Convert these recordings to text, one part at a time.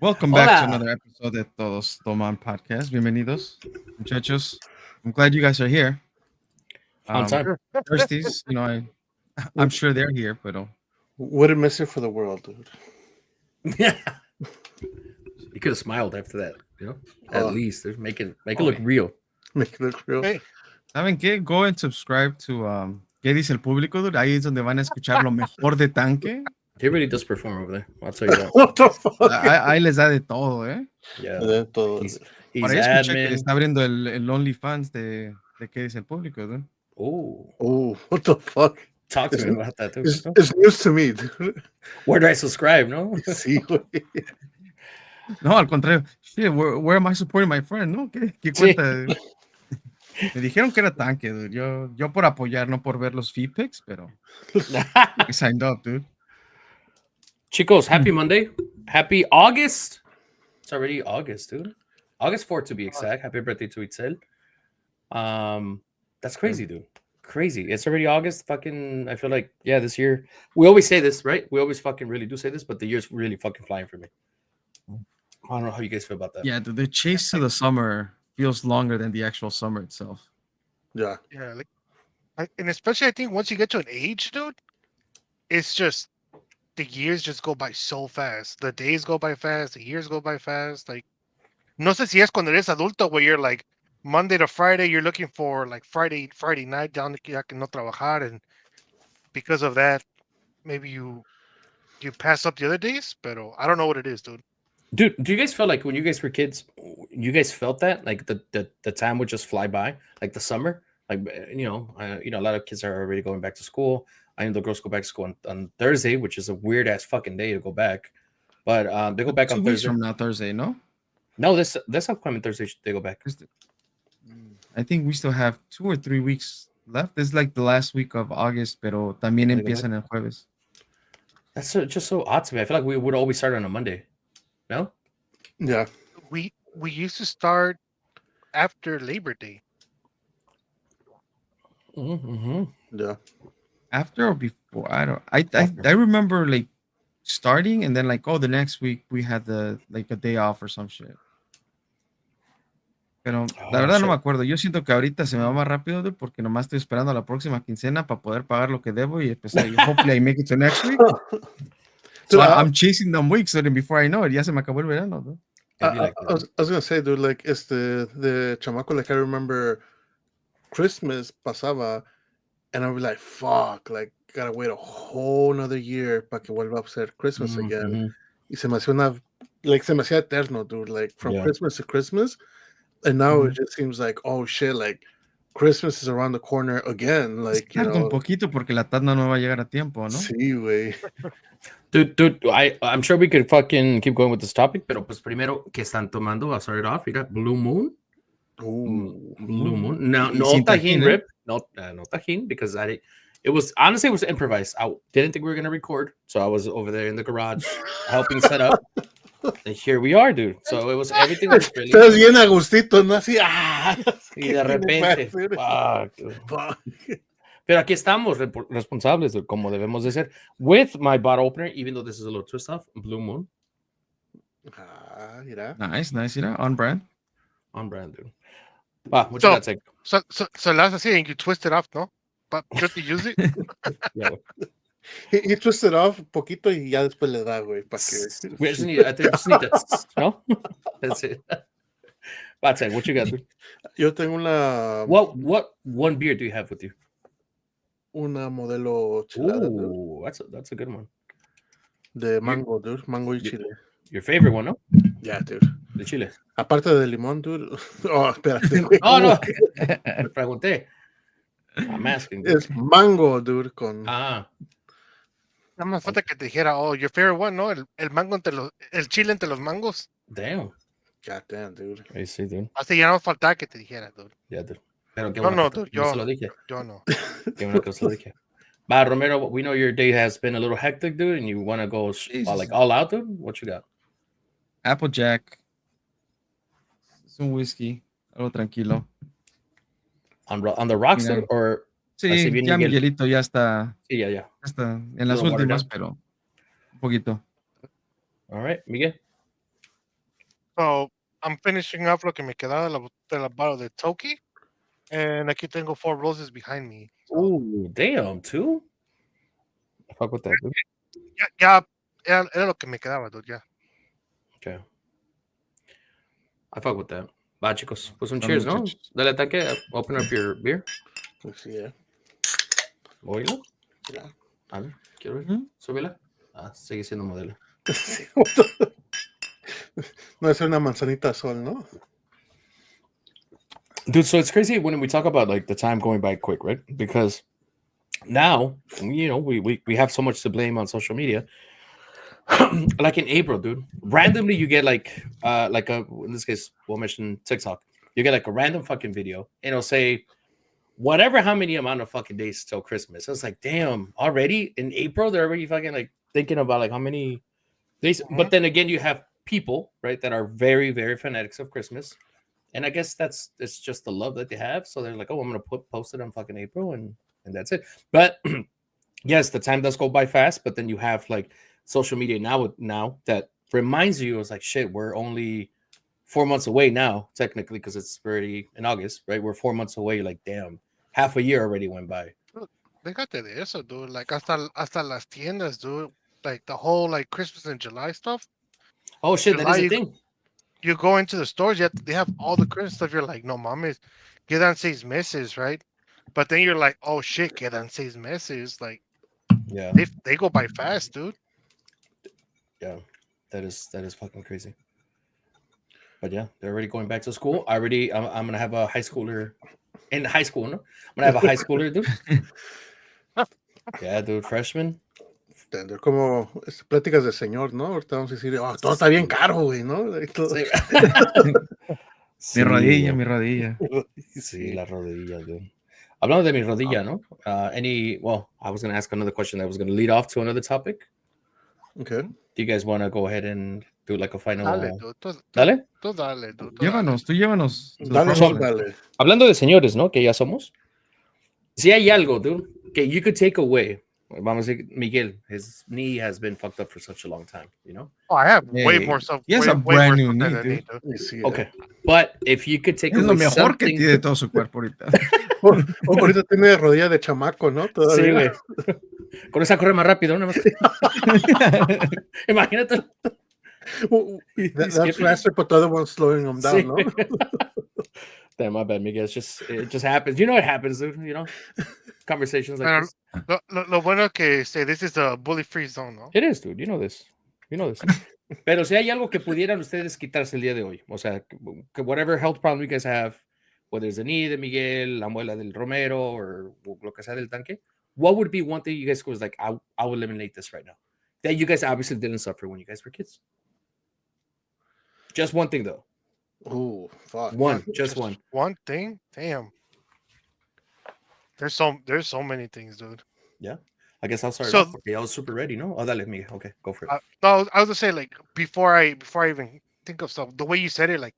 Welcome back to Hola. another episode of Todos Toman podcast. Bienvenidos, muchachos. I'm glad you guys are here. Fun time. Thirsties, I'm sure they're here, but What a miss it for the world, dude. Yeah. You could have smiled after that, you know? At Oh, least make it look real. make it look real. Hey, ¿saben qué? Go and subscribe to ¿Qué dice el público, dude? Ahí es donde van a escuchar lo mejor de Tanque. He really does perform over there. I'll tell you that. What the fuck? Ahí les da de todo, ¿eh? Yeah. De todo. He's Por ahí escuché que admin. está abriendo el OnlyFans de ¿Qué dice el público, dude? Oh, Oh, what the fuck? talk to me about that too. It's news to me, dude. Where do I subscribe? No. Sí, güey. No, al contrario. Shit, where am I supporting my friend, no? ¿Qué Sí. cuenta? Me dijeron que era Tanque, dude. Yo por apoyar, no por ver los feed pics, pero I signed up, dude. Chicos, happy Monday. Happy August. It's already August, dude. August 4th to be exact. Happy birthday to Itzel. That's crazy, dude. Crazy. It's already August. Fucking, I feel like, yeah, this year. We always say this, right? We always fucking really do say this, but the year's really fucking flying for me. I don't know how you guys feel about that. Yeah, dude, the chase to the summer feels longer than the actual summer itself. Yeah. yeah, and especially I think once you get to an age, dude, it's just the years just go by so fast. The days go by fast. The years go by fast. Like, no sé si es cuando eres adulto where you're like Monday to Friday, you're looking for like Friday night down to ya que no trabajar, and because of that, maybe you pass up the other days. But I don't know what it is, dude. Dude, do you guys feel like when you guys were kids, you guys felt that like the time would just fly by, like the summer, like a lot of kids are already going back to school. I know the girls go back to school on Thursday, which is a weird ass fucking day to go back, but they go back 2 on weeks Thursday. from now, Thursday, no? No, this upcoming Thursday they go back. I think we still have 2 or 3 weeks left. It's like the last week of August, pero también They go empiezan el jueves. That's just so odd to me. I feel like we would always start on a Monday. No, Yeah. We used to start after Labor Day. mm-hmm. Yeah. After or before? I don't. I After. I remember like starting and then like the next week we had like a day off or some shit. Pero la verdad no me acuerdo. Yo siento que ahorita se me va más rápido, dude, porque nomás estoy esperando a la próxima quincena para poder pagar lo que debo y empezar. Hopefully I make it to next week. So Dude, I'm chasing them weeks, so then before I know it, ya se me acabó el verano, dude. I was gonna say, dude, like it's the chamaco, like I remember Christmas pasaba, and I'd be like, fuck, like gotta wait a whole another year para que vuelva a ser Christmas again. Mm-hmm. Y se me hacía eterno, dude, like from Yeah. Christmas to Christmas. And now it just seems like, oh shit, like Christmas is around the corner again. Like, you Tarda un know. poquito porque la tanda no va a llegar a tiempo, ¿no? Sí, güey. Dude, I'm sure we could fucking keep going with this topic, pero pues primero, ¿qué están tomando? I'll start it off. You got Blue Moon. Blue Moon. No, Y no sin tajin, tajín, ¿eh? Rip. No tajin, because it was honestly, it was improvised. I didn't think we were going to record, so I was over there in the garage helping set up. And here we are, dude. So it was everything was really. Estás bien agustito, ¿no? Así, Y de repente, fuck, dude. Fuck. Pero aquí estamos, responsables, dude, como debemos de ser. With my bottle opener, even though this is a little twist off, Blue Moon. Mira. Nice, on brand. On brand, dude. What you got, Take? So last I see, you twist it off, no? But just to use it. Yeah. He twisted off un poquito y ya después le da, güey, para que... We just need that, no? That's it. That's it. What you got, dude? Yo tengo What one beer do you have with you? una modelo chilada, dude, Ooh, that's a good one. de mango, dude, mango y chile. Your favorite one, no? Yeah, dude. De Chile. Aparte de limón, dude. Oh, espérate, güey. Oh, no. Me pregunté. I'm asking. Dude. Es mango, dude, con... Ah. Nada más falta que te dijera, oh, your favorite one, ¿no? El mango el chile entre los mangos. Damn. God damn, dude. I see, dude. Así ya no faltaba que te dijera, dude. Yeah, dude. Pero qué No, bueno no, que dude, no se lo dije. yo no. Qué bueno que se lo dije. Va, Romero, we know your day has been a little hectic, dude, and you want to go like all out, dude. What you got? Applejack. Es un whisky. Algo tranquilo. On the rocks, dude, or Sí, así bien ya Miguel. Miguelito ya está, Sí, ya. está en las Little watered últimas, down. pero un poquito. All right, Miguel. So I'm finishing up lo que me quedaba de la bottle de Toki. And aquí tengo 4 roses behind me. So Ooh, damn, two. I fuck with that, dude. era lo que me quedaba, dude. Yeah. Okay. I fuck with that. Va, chicos. Pues un Son cheers, ¿no? muchachos. Dale ataque. Open up your beer. Let's see, yeah. Oílo. Yeah. A ver, quiero ver. Ujú. Súbela. Ah, sigue siendo modelo. No es una manzanita sol, ¿no? Dude, so it's crazy when we talk about like the time going by quick, right? Because now, you know, we have so much to blame on social media. Like in April, dude, randomly you get like a, in this case we'll mention TikTok, you get like a random fucking video and it'll say whatever how many amount of fucking days till Christmas. It's like, damn, already in April they're already fucking like thinking about like how many days. But then again, you have people, right, that are very, very fanatics of Christmas. And I guess it's just the love that they have. So they're like, oh, I'm gonna post it on fucking April and that's it. But yes, the time does go by fast, but then you have like social media now that reminds you, it's like, shit, we're only 4 months away now, technically, because it's already in August, right? We're 4 months away. Like, damn, half a year already went by. Déjate de eso, dude. Like hasta las tiendas, dude. Like the whole like Christmas and July stuff. Oh shit, that July, is a thing. you go into the stores, they have all the Christmas stuff. You're like, no mames, quedan 6 meses, right? But then you're like, oh shit, quedan 6 meses. Like, Yeah, they go by fast, dude. yeah, that is fucking crazy. But yeah, they're already going back to school. I'm gonna have a high schooler in high school, no? I'm gonna have a high schooler, dude. Yeah, dude, freshman. They're como pláticas de señor, ¿no? Ahorita vamos a decir, oh, todo está bien caro, güey, ¿no? Sí. Mi rodilla. Sí, la rodilla, dude. Hablando de mi rodilla, ¿no? I was going to ask another question that was going to lead off to another topic. Okay. Do you guys want to go ahead and do like a final? Dale, dude. Dale. Tú dale, dude. Tú llévanos. Dale, So- dale. Hablando de señores, ¿no? Que ya somos. Si hay algo, dude, que you could take away. Vamos a decir, Miguel, his knee has been fucked up for such a long time, you know? Oh, I have way Hey, more stuff. he has way, a way brand more new stuff knee, than me, dude. dude. Sí, Okay. But if you could take Es lo away mejor que something... tiene de todo su cuerpo ahorita. Ahorita tiene rodilla de chamaco, ¿no? Sí, Todavía. güey. Con esa corre más rápido, ¿no? Imagínate. That's faster, but the other one's slowing him down, Sí. ¿no? Damn, my bad, Miguel. It just happens. You know it happens, dude. You know, conversations like this. Lo bueno que this is a bully-free zone, ¿no? It is, dude. You know this. Pero si hay algo que pudieran ustedes quitarse el día de hoy, o sea, que whatever health problem you guys have, whether it's the knee de Miguel, la muela del Romero, or lo que sea del tanque, what would be one thing you guys was like, I will eliminate this right now? That you guys obviously didn't suffer when you guys were kids. Just one thing, though. Oh, fuck. Just one. One thing? Damn. There's so many things, dude. Yeah. I guess I'll start So- off. Okay, I was super ready, no? Oh, dale, Miguel. Okay, go for it. No, I was gonna say, like, before I even think of stuff, the way you said it, like,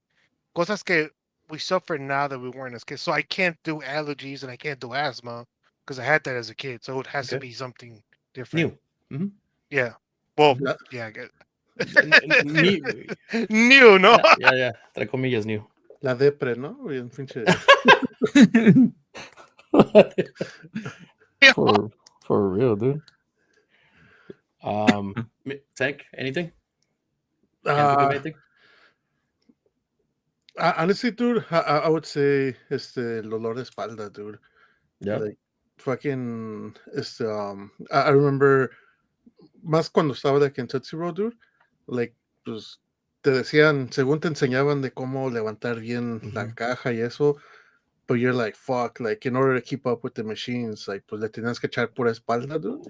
cosas que we suffer now that we weren't as kids. So I can't do allergies and I can't do asthma because I had that as a kid. So it has to Okay. be something different. New. Yeah. Well, Yeah. yeah, I get New. new, no? Yeah. Entre comillas, new. La depre, ¿no? Bien pinche. For real, dude. Tank, anything? Can't think of anything? Honestly, dude, I would say el dolor de espalda, dude. Yeah. Like, fucking, I remember, más cuando estaba de Kentucky Road, dude, like, pues, te decían, según te enseñaban de cómo levantar bien la Ujú. caja y eso, but you're like, fuck, like, in order to keep up with the machines, like, pues, le tenías que echar pura espalda, dude,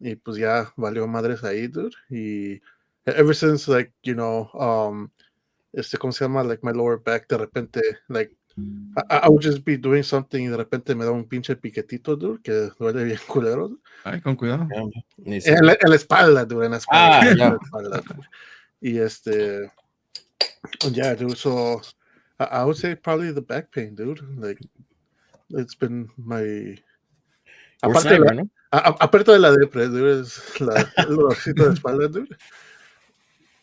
y pues ya valió madres ahí, dude, y ever since, like, you know, ¿cómo se llama? Like, my lower back, de repente, like, I would just be doing something y de repente me da un pinche piquetito, dude, que duele bien culero. Dude. Ay, con cuidado. En la espalda, dude, en la espalda. Ah, en ya. la espalda, dude. Y yeah, dude, so I would say probably the back pain, dude. Like, it's been my... Worst Aparte, nightmare, ¿no? aparte de la depre, dude, es el dolorcito de espalda, dude.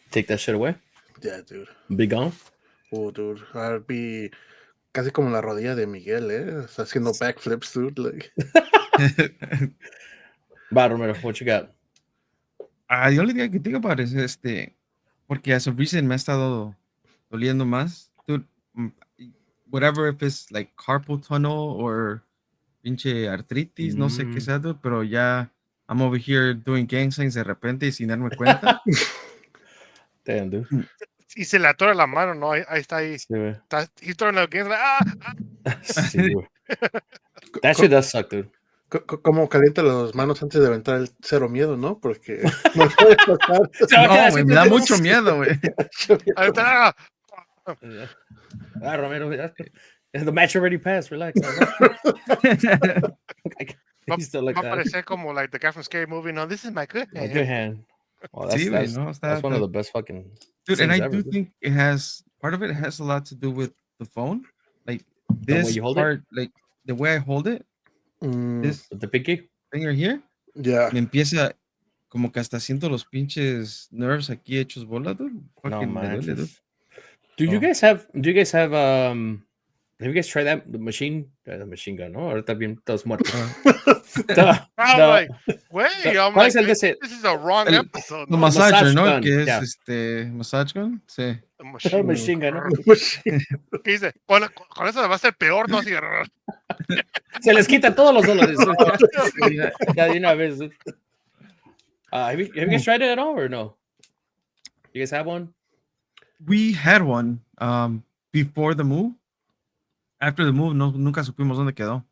Take that shit away. Yeah, dude. Be gone. Oh, dude. I'd be casi como la rodilla de Miguel, Está haciendo backflips, dude. Like. Va, Romero, what you got? The only thing I can think about is porque as of recent me ha estado doliendo más. Dude, mm, whatever, if it's like carpal tunnel or pinche artritis, no sé qué sea, dude, pero ya I'm over here doing gang signs de repente y sin darme cuenta. Damn, dude. Y se le atora la mano, ¿no? Ahí está ahí. Sí, güey. He's throwing against like, ah! Sí, güey. That shit does suck, dude. Como calienta las manos antes de aventar el cero miedo, ¿no? Porque no puede pasar. No, güey, me da mucho miedo, güey. Ahí está, Romero, the match already passed. Relax. He's still like va a that. parecer como like the guy from Scary Movie. No, this is my good My hand. good hand. Well, that's, Sí, güey, no, that's one of the best fucking dude, and things I ever, do dude. think it has part of it has a lot to do with the phone, like The way this you hold it? part, like the way I hold it. This With the pinky. finger here Yeah. me empieza como que hasta siento los pinches nerves aquí hechos bola, dude. No Fucking me duele, dude. manches. Do you guys have have you guys tried that the machine gun, no? Ahorita bien todos muertos. I'm No. like, wait, I'm ¿Cuál like, es el de ese? this is a wrong El- episode. The No, massager, ¿no? gun, Que es yeah. massage gun, sí. the machine. Machine gun, ¿no? ¿Qué dice? Con eso va a ser peor, ¿no? Así, Se les quita todos los dolores. Ya de una vez. Have you guys tried it at all or no? You guys have one? We had one before the move. After the move, no, nunca supimos dónde quedó.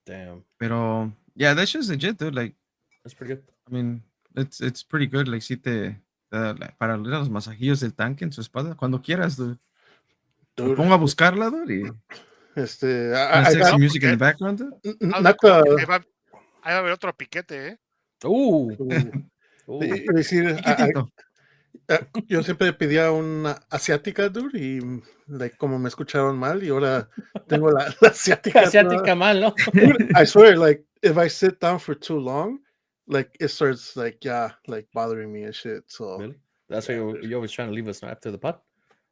Damn, Pero yeah, that's just legit, dude. Like, that's pretty good. I mean, it's pretty good. Like, si te da para los masajillos del tanque en su espalda, cuando quieras, dude. Me Dude, pongo a buscarla, dude, y I sexy got music in the background, dude. not the. ahí va a haber otro piquete, ¿eh? Ooh. Iba a decir, Chiquitito. yo siempre pedía una asiática, dude, y like, como me escucharon mal, y ahora tengo la asiática. Asiática mal, ¿no? Dude, I swear, like, if I sit down for too long, like, it starts, like, bothering me and shit, so. Really? That's why you're always trying to leave us after the pod?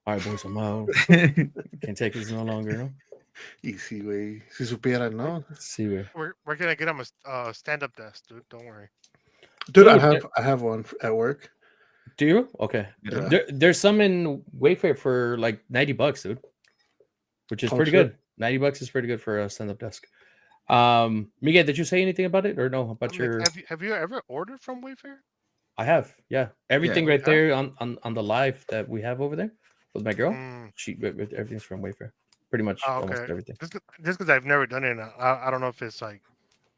All right, boys, I'm out. Can't take this no longer, no? Easy, güey. Si supieran, ¿no? Sí, güey. We're gonna get him a stand-up desk, dude. Don't worry. Dude, Dude, I have one at work. Do you? Okay. Yeah. There's some in Wayfair for like $90, dude. Which is pretty shit. good. $90 is pretty good for a stand-up desk. Miguel, did you say anything about it or no? About your Have you ever ordered from Wayfair? I have, yeah. Everything you right have? there on the live that we have over there with my girl. Mm. Everything's from Wayfair. Pretty much almost everything. Just because I've never done it, I don't know if it's like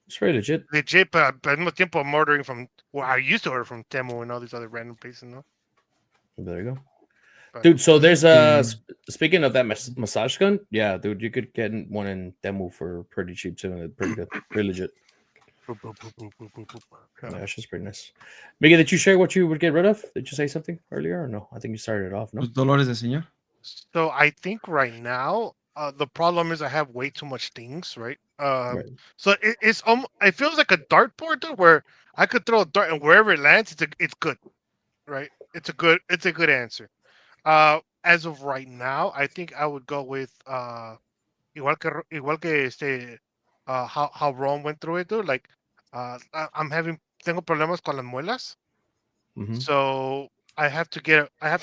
It's very legit. legit, but al mismo tiempo I'm ordering from. Well, I used to order from Temu and all these other random places, no? There you go. But- Dude, so there's a speaking of that massage gun, yeah, dude, you could get one in demo for pretty cheap too, and it's pretty good, pretty legit. Yeah, that's just pretty nice. Miguel, did you share what you would get rid of? Did you say something earlier or no? I think you started it off, no? Los Dolores de señor. So I think right now, the problem is I have way too much things, right? Right. So it feels like a dartboard, dude, where I could throw a dart and wherever it lands, it's good, right? It's a good answer. As of right now, I think I would go with igual que how Ron went through it, dude. Like tengo problemas con las muelas, Mhm. so I have to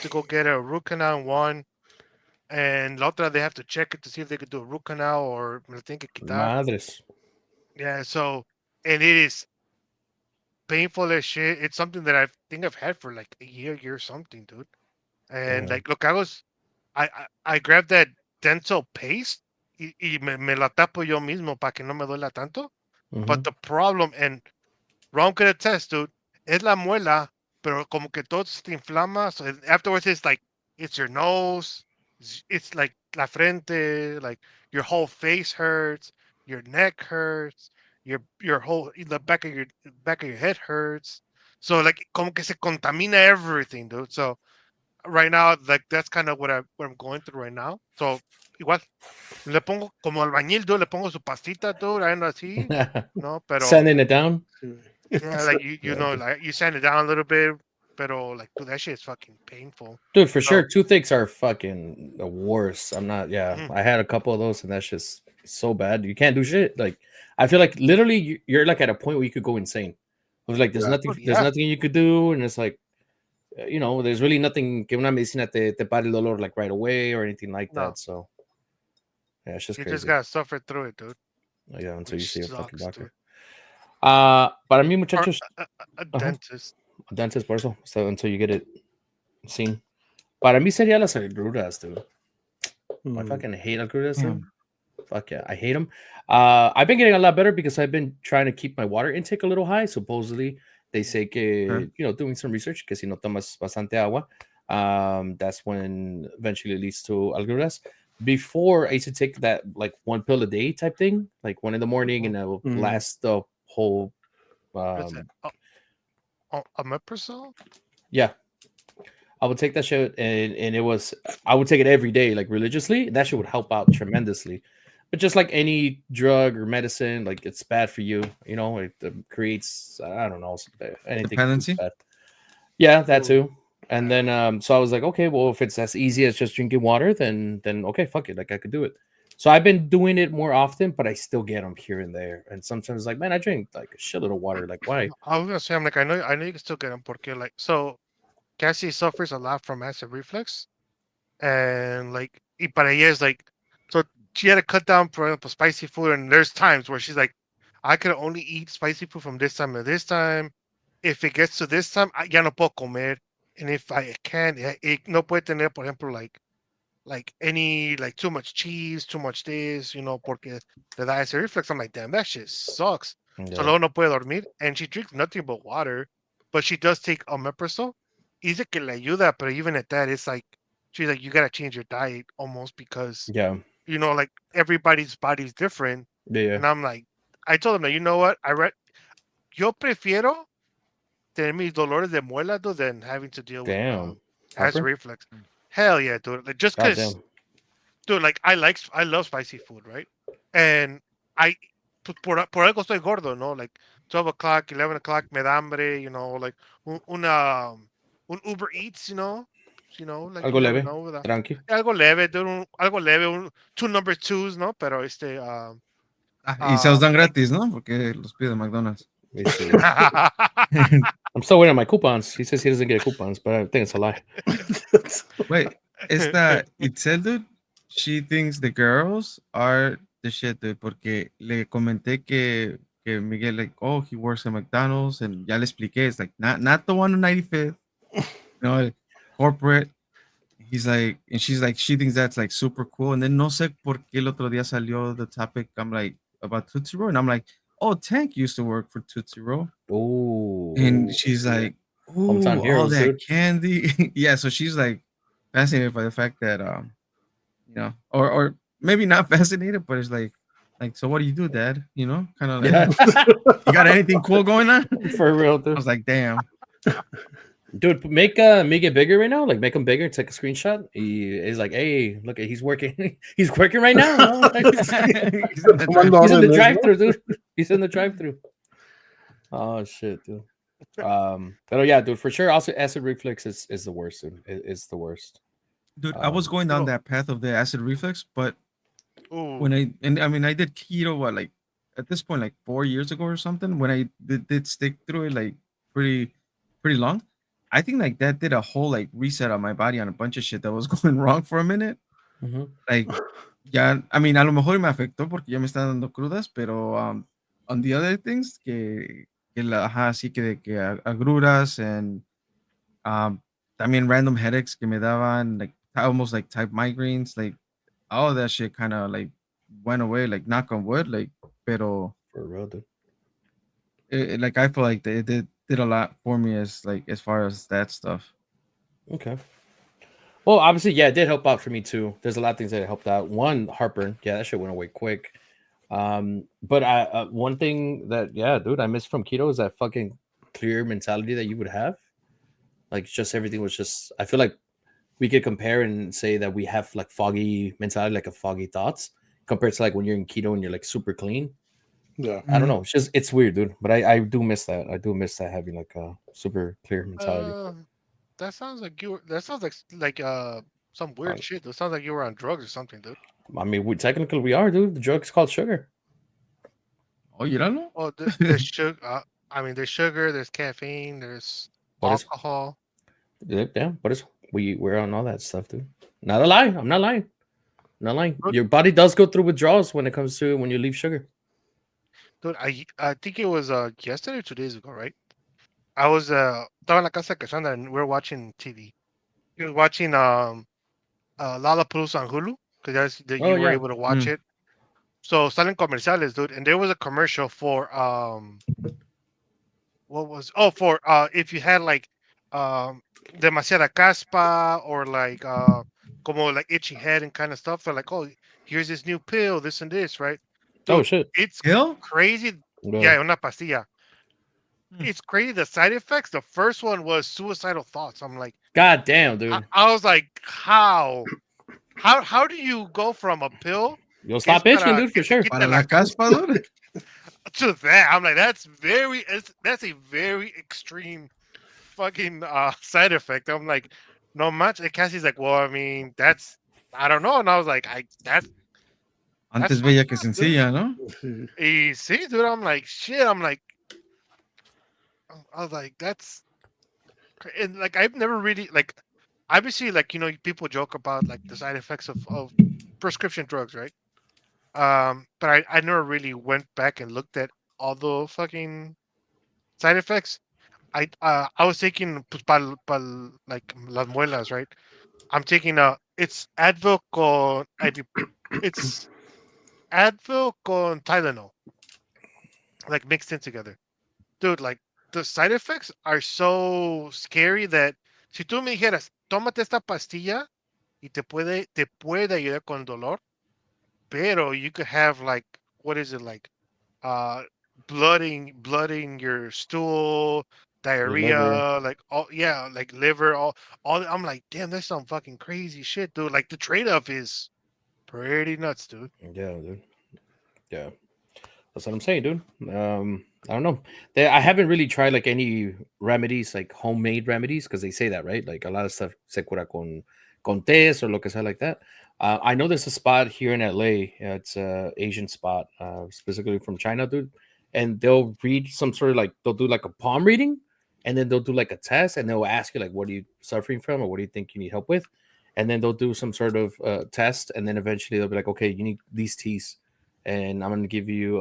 go get a root canal in one, and la otra they have to check it to see if they could do a root canal or me lo tienen que quitar. Madres. Yeah, so and it is painful as shit. It's something that I think I've had for like a year something, dude. And Yeah. like, look, I grabbed that dental paste y me la tapo yo mismo para que no me duela tanto. But Mhm. the problem, and Ron could attest, dude, es la muela, pero como que todo se te inflama. So afterwards, it's like, it's your nose, it's like la frente, like your whole face hurts, your neck hurts, your whole, the back of your head hurts. So like, como que se contamina everything, dude. So right now, like that's kind of what I'm going through right now. So igual le pongo como albañil, dude, le pongo su pastita, dude, and así, no, pero Sanding it down. yeah, like you know, like you sand it down a little bit, pero like, dude, that shit is fucking painful. Dude, for So- sure, toothaches are fucking the worst. I'm not. Yeah, Mhm. I had a couple of those, and that's just so bad. You can't do shit. Like, I feel like literally you're like at a point where you could go insane. It was like there's Yeah. nothing. Oh, There's yeah. nothing you could do, and it's like, there's really nothing. Que una medicina te pare el dolor like right away or anything like No. that. So, yeah, it's just You crazy. just gotta suffer through it, dude. Yeah, until you Which see a fucking sucks, doctor. dude. Para mí, Or muchachos, a Ajá. dentist. dentist por eso. So until you get it seen. Para mí sería las agruras, dude. I fucking hate agruras, dude. Fuck yeah, I hate them. I've been getting a lot better because I've been trying to keep my water intake a little high. Supposedly, they say que, doing some research, que si no tomas bastante agua, that's when eventually it leads to agruras. Before, I used to take that like one pill a day type thing, like one in the morning, and it will last the whole. What's that? Omeprazole? Yeah, I would take that shit, and it was I would take it every day, like religiously. That shit would help out tremendously. But just like any drug or medicine, like it's bad for you. It creates I don't know anything Dependency? bad. Yeah, that Ooh. too. And then so I was like, okay, well, if it's as easy as just drinking water, then okay, fuck it, like I could do it. So I've been doing it more often, but I still get them here and there. And sometimes like, man, I drink like a shitload of water. Like, why? I was gonna say, I'm like, I know you can still get them, porque like, so Cassie suffers a lot from acid reflux, and like, y para ella is like, so she had to cut down, for example, spicy food, and there's times where she's like, I could only eat spicy food from this time to this time. If it gets to this time, ya no puedo comer, and if I can, no puede tener, por ejemplo, like any like too much cheese, too much this, porque le da acid reflux. I'm like, damn, that shit sucks. So Yeah. luego no puede dormir, and she drinks nothing but water, but she does take omeprazole. Dice que le ayuda, but even at that, it's like she's like, you gotta change your diet almost because Yeah. like everybody's body's different. Yeah. And I'm like, I told him that, you know what, yo prefiero tener mis dolores de muela, dude, than having to deal with Damn. acid Harper? reflux. Hell yeah, dude. Like, just God because, damn. dude, like I love spicy food, right? And I por algo estoy gordo, no? Like 12 o'clock, 11 o'clock, me da hambre, like un Uber Eats, like Algo you never leve. know, ¿verdad? Tranqui. Algo leve, dude, algo leve, two number twos, ¿no? Pero Y se los dan like, gratis, ¿no? Porque los pide McDonald's. Let me see. I'm still waiting on my coupons. He says he doesn't get coupons, but I think it's a lie. Wait, esta Itzel, dude, she thinks the girls are the shit, dude, porque le comenté que Miguel, like, oh, he works at McDonald's, and ya le expliqué, it's like, not the one on 95th, corporate. He's like, and she's like, she thinks that's like super cool. And then no sé por qué el otro día salió the topic, I'm like, about Tootsie Roll, and I'm like, oh, Tank used to work for Tootsie Roll. Oh. And she's like, ooh, Hometown all heroes, that dude. candy. Yeah, so she's like fascinated by the fact that or maybe not fascinated, but it's like so what do you do, Dad? Kind of like, Yeah. you got anything cool going on? For real, I dude. was like, damn. Dude, make it bigger right now. Like make him bigger. Take a screenshot. He's like, hey, look, he's working. He's working right now. He's in the Tomando He's in the órdenes, ¿no? drive-thru, dude. He's in the drive-thru. Oh shit, dude. But yeah, dude, for sure. Also, acid reflux is the worst, dude. It's the worst. Dude, I was going down that path of the acid reflux, but when I did keto like at this point like 4 years ago or something, when I did stick through it like pretty long. I think like that did a whole like reset on my body on a bunch of shit that was going wrong for a minute. Like ya, a lo mejor me afectó porque ya me están dando crudas, pero on the other things así que agruras and también random headaches que me daban, like almost like type migraines, like all of that shit kind of like went away, like knock on wood, like, pero For real, dude. like I feel like they did a lot for me as far as that stuff. Okay. Well, obviously, yeah, it did help out for me too. There's a lot of things that helped out. One, heartburn. Yeah, that shit went away quick. But I one thing that, yeah, dude, I missed from keto is that fucking clear mentality that you would have. Like just everything was just, I feel like we could compare and say that we have like foggy mentality, like a foggy thoughts compared to like when you're in keto and you're like super clean. Yeah. I don't know. It's weird, dude. But I do miss that. I do miss that having like a super clear mentality. that sounds like you. That sounds like some weird Uh, shit. That sounds like you were on drugs or something, dude. I mean, technically we are, dude. The drug's called sugar. Oh, míralo. Oh, there's sugar. I mean, there's sugar. There's caffeine. There's What is? alcohol. Yeah. What is? We're on all that stuff, dude. Not a lie. I'm not lying. Not lying. Dude, Your body does go through withdrawals when it comes to when you leave sugar. dude, I think it was yesterday or 2 days ago, right? I was estaba en la casa de Cassandra and we were watching TV. We were watching Lollapalooza on Hulu because that Oh you were yeah. able to watch it. So salen comerciales, dude, and there was a commercial for what was for if you had like demasiada caspa or like como like itchy head and kind of stuff. They're like, oh, here's this new pill, this and this, right? Oh Dude, shit. it's Hill? crazy. Yeah. Yeah, una pastilla. It's crazy the side effects. The first one was suicidal thoughts. I'm like, God damn, dude. I was like, how do you go from a pill You'll que es stop itching, para dude, que for te sure. quite Para la la caspa, dude. to that? I'm like, that's a very extreme fucking side effect. I'm like, no much. And Cassie's like, well, I mean, that's I don't know. And I was like, that's Antes fucked bella que up, dude. sencilla, ¿no? Y see, dude, I'm like, shit. I'm like, I was like, and like I've never really like obviously like people joke about like the side effects of prescription drugs, right? But I never really went back and looked at all the fucking side effects. I was taking pues, like las muelas, right? I'm taking it's Advil con it's Advil con Tylenol, like mixed in together. Dude, like the side effects are so scary that si tú me dijeras, tómate esta pastilla y te puede ayudar con el dolor, pero you could have like what is it like uh blooding your stool, Your liver. diarrhea, like all yeah, like liver, all I'm like, damn, that's some fucking crazy shit, dude. Like the trade-off is pretty nuts, dude. Yeah, dude. Yeah. That's what I'm saying, dude. I don't know. I haven't really tried like any remedies, like homemade remedies, because they say that, right? Like a lot of stuff se cura con tés or lo que sea like that. I know there's a spot here in LA. It's a Asian spot, specifically from China, dude. And they'll read some sort of like they'll do like a palm reading, and then they'll do like a test, and they'll ask you like, what are you suffering from, or what do you think you need help with? And then they'll do some sort of test, and then eventually they'll be like, okay, you need these teas, and I'm going to give you,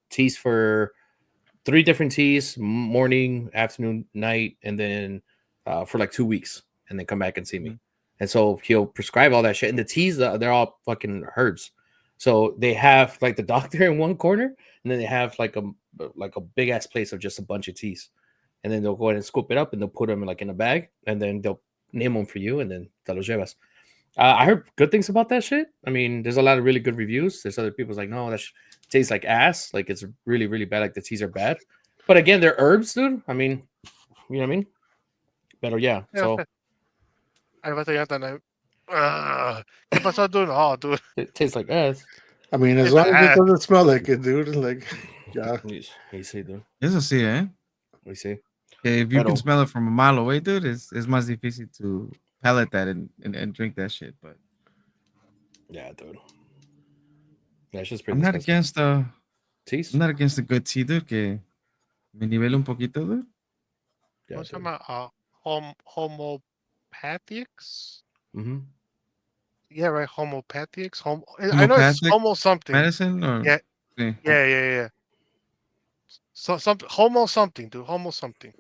teas for 3 different teas, morning, afternoon, night, and then for like 2 weeks, and then come back and see me. And so he'll prescribe all that shit. And the teas, they're all fucking herbs. So they have like the doctor in one corner, and then they have like a big ass place of just a bunch of teas. And then they'll go ahead and scoop it up, and they'll put them like in a bag, and then they'll name them for you, and then te los llevas. I heard good things about that shit. I mean, there's a lot of really good reviews. There's other people's like, no, that tastes like ass. Like it's really, really bad. Like the teas are bad. But again, they're herbs, dude. I mean, you know what I mean? But yeah. So Ahí va a estar ya ¿qué pasó, dude? Oh, dude, it tastes like ass. I mean, as it's long as it ass. doesn't smell like it, dude. Like, yeah. You see, dude. Eso sí, ¿eh? We see. Que if you Pero- can smell it from a mile away, dude, it's más difícil to palate that and drink that shit. But Yeah, dude. That's just pretty I'm not disgusting. against Teas. I'm not against the good tea, dude, que me nivele un poquito, dude. Yeah, ¿Cómo se dude. llama? Homopathics? Mm-hmm. Yeah, right. Homopathics. I know it's Homeopathic homo something. medicine or Yeah, sí. yeah. So something homo something, dude. Homo something.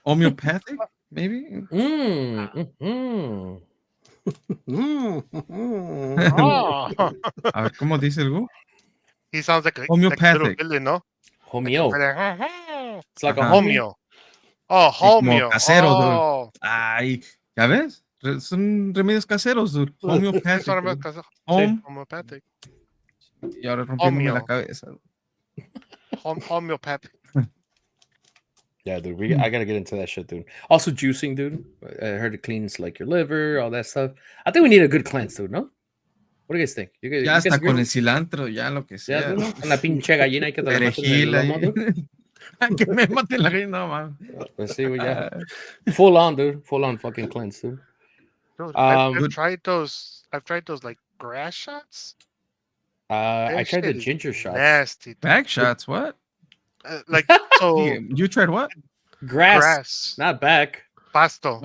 Homeopathic, maybe. Mm-hmm. Oh, A ver, ¿cómo dice el Gu? he sounds like a little Homeopathic. villain, no? Homeo. It's like a Ajá. homeo. Oh, Como homeo. casero, dude. Oh, Ay, ¿ya ves? Son remedios caseros, dude. Homeopathic. son dude. remedios Home. homeopathic. Y ahora rompiéndome la Homeo. cabeza. Homeopathic. Yeah, dude. I gotta get into that shit, dude. Also, juicing, dude. I heard it cleans like your liver, all that stuff. I think we need a good cleanse, dude. No? What do you guys think? You Ya guys hasta agree? con el cilantro, ya lo que Yeah, sea. dude, ¿no? Con la pinche gallina hay que te la mates en el Perejil lomo, ahí. dude. Que me maten la gallina, no, man. Let's see what yeah. Ah, Full on, dude. Full on fucking cleanse, dude. Dude, Um, I've dude, tried those. I've tried those like grass shots. I That tried the shit is ginger shots. nasty, dude. back shots, what? Like so You tried what? Grass, grass, not back. pasto,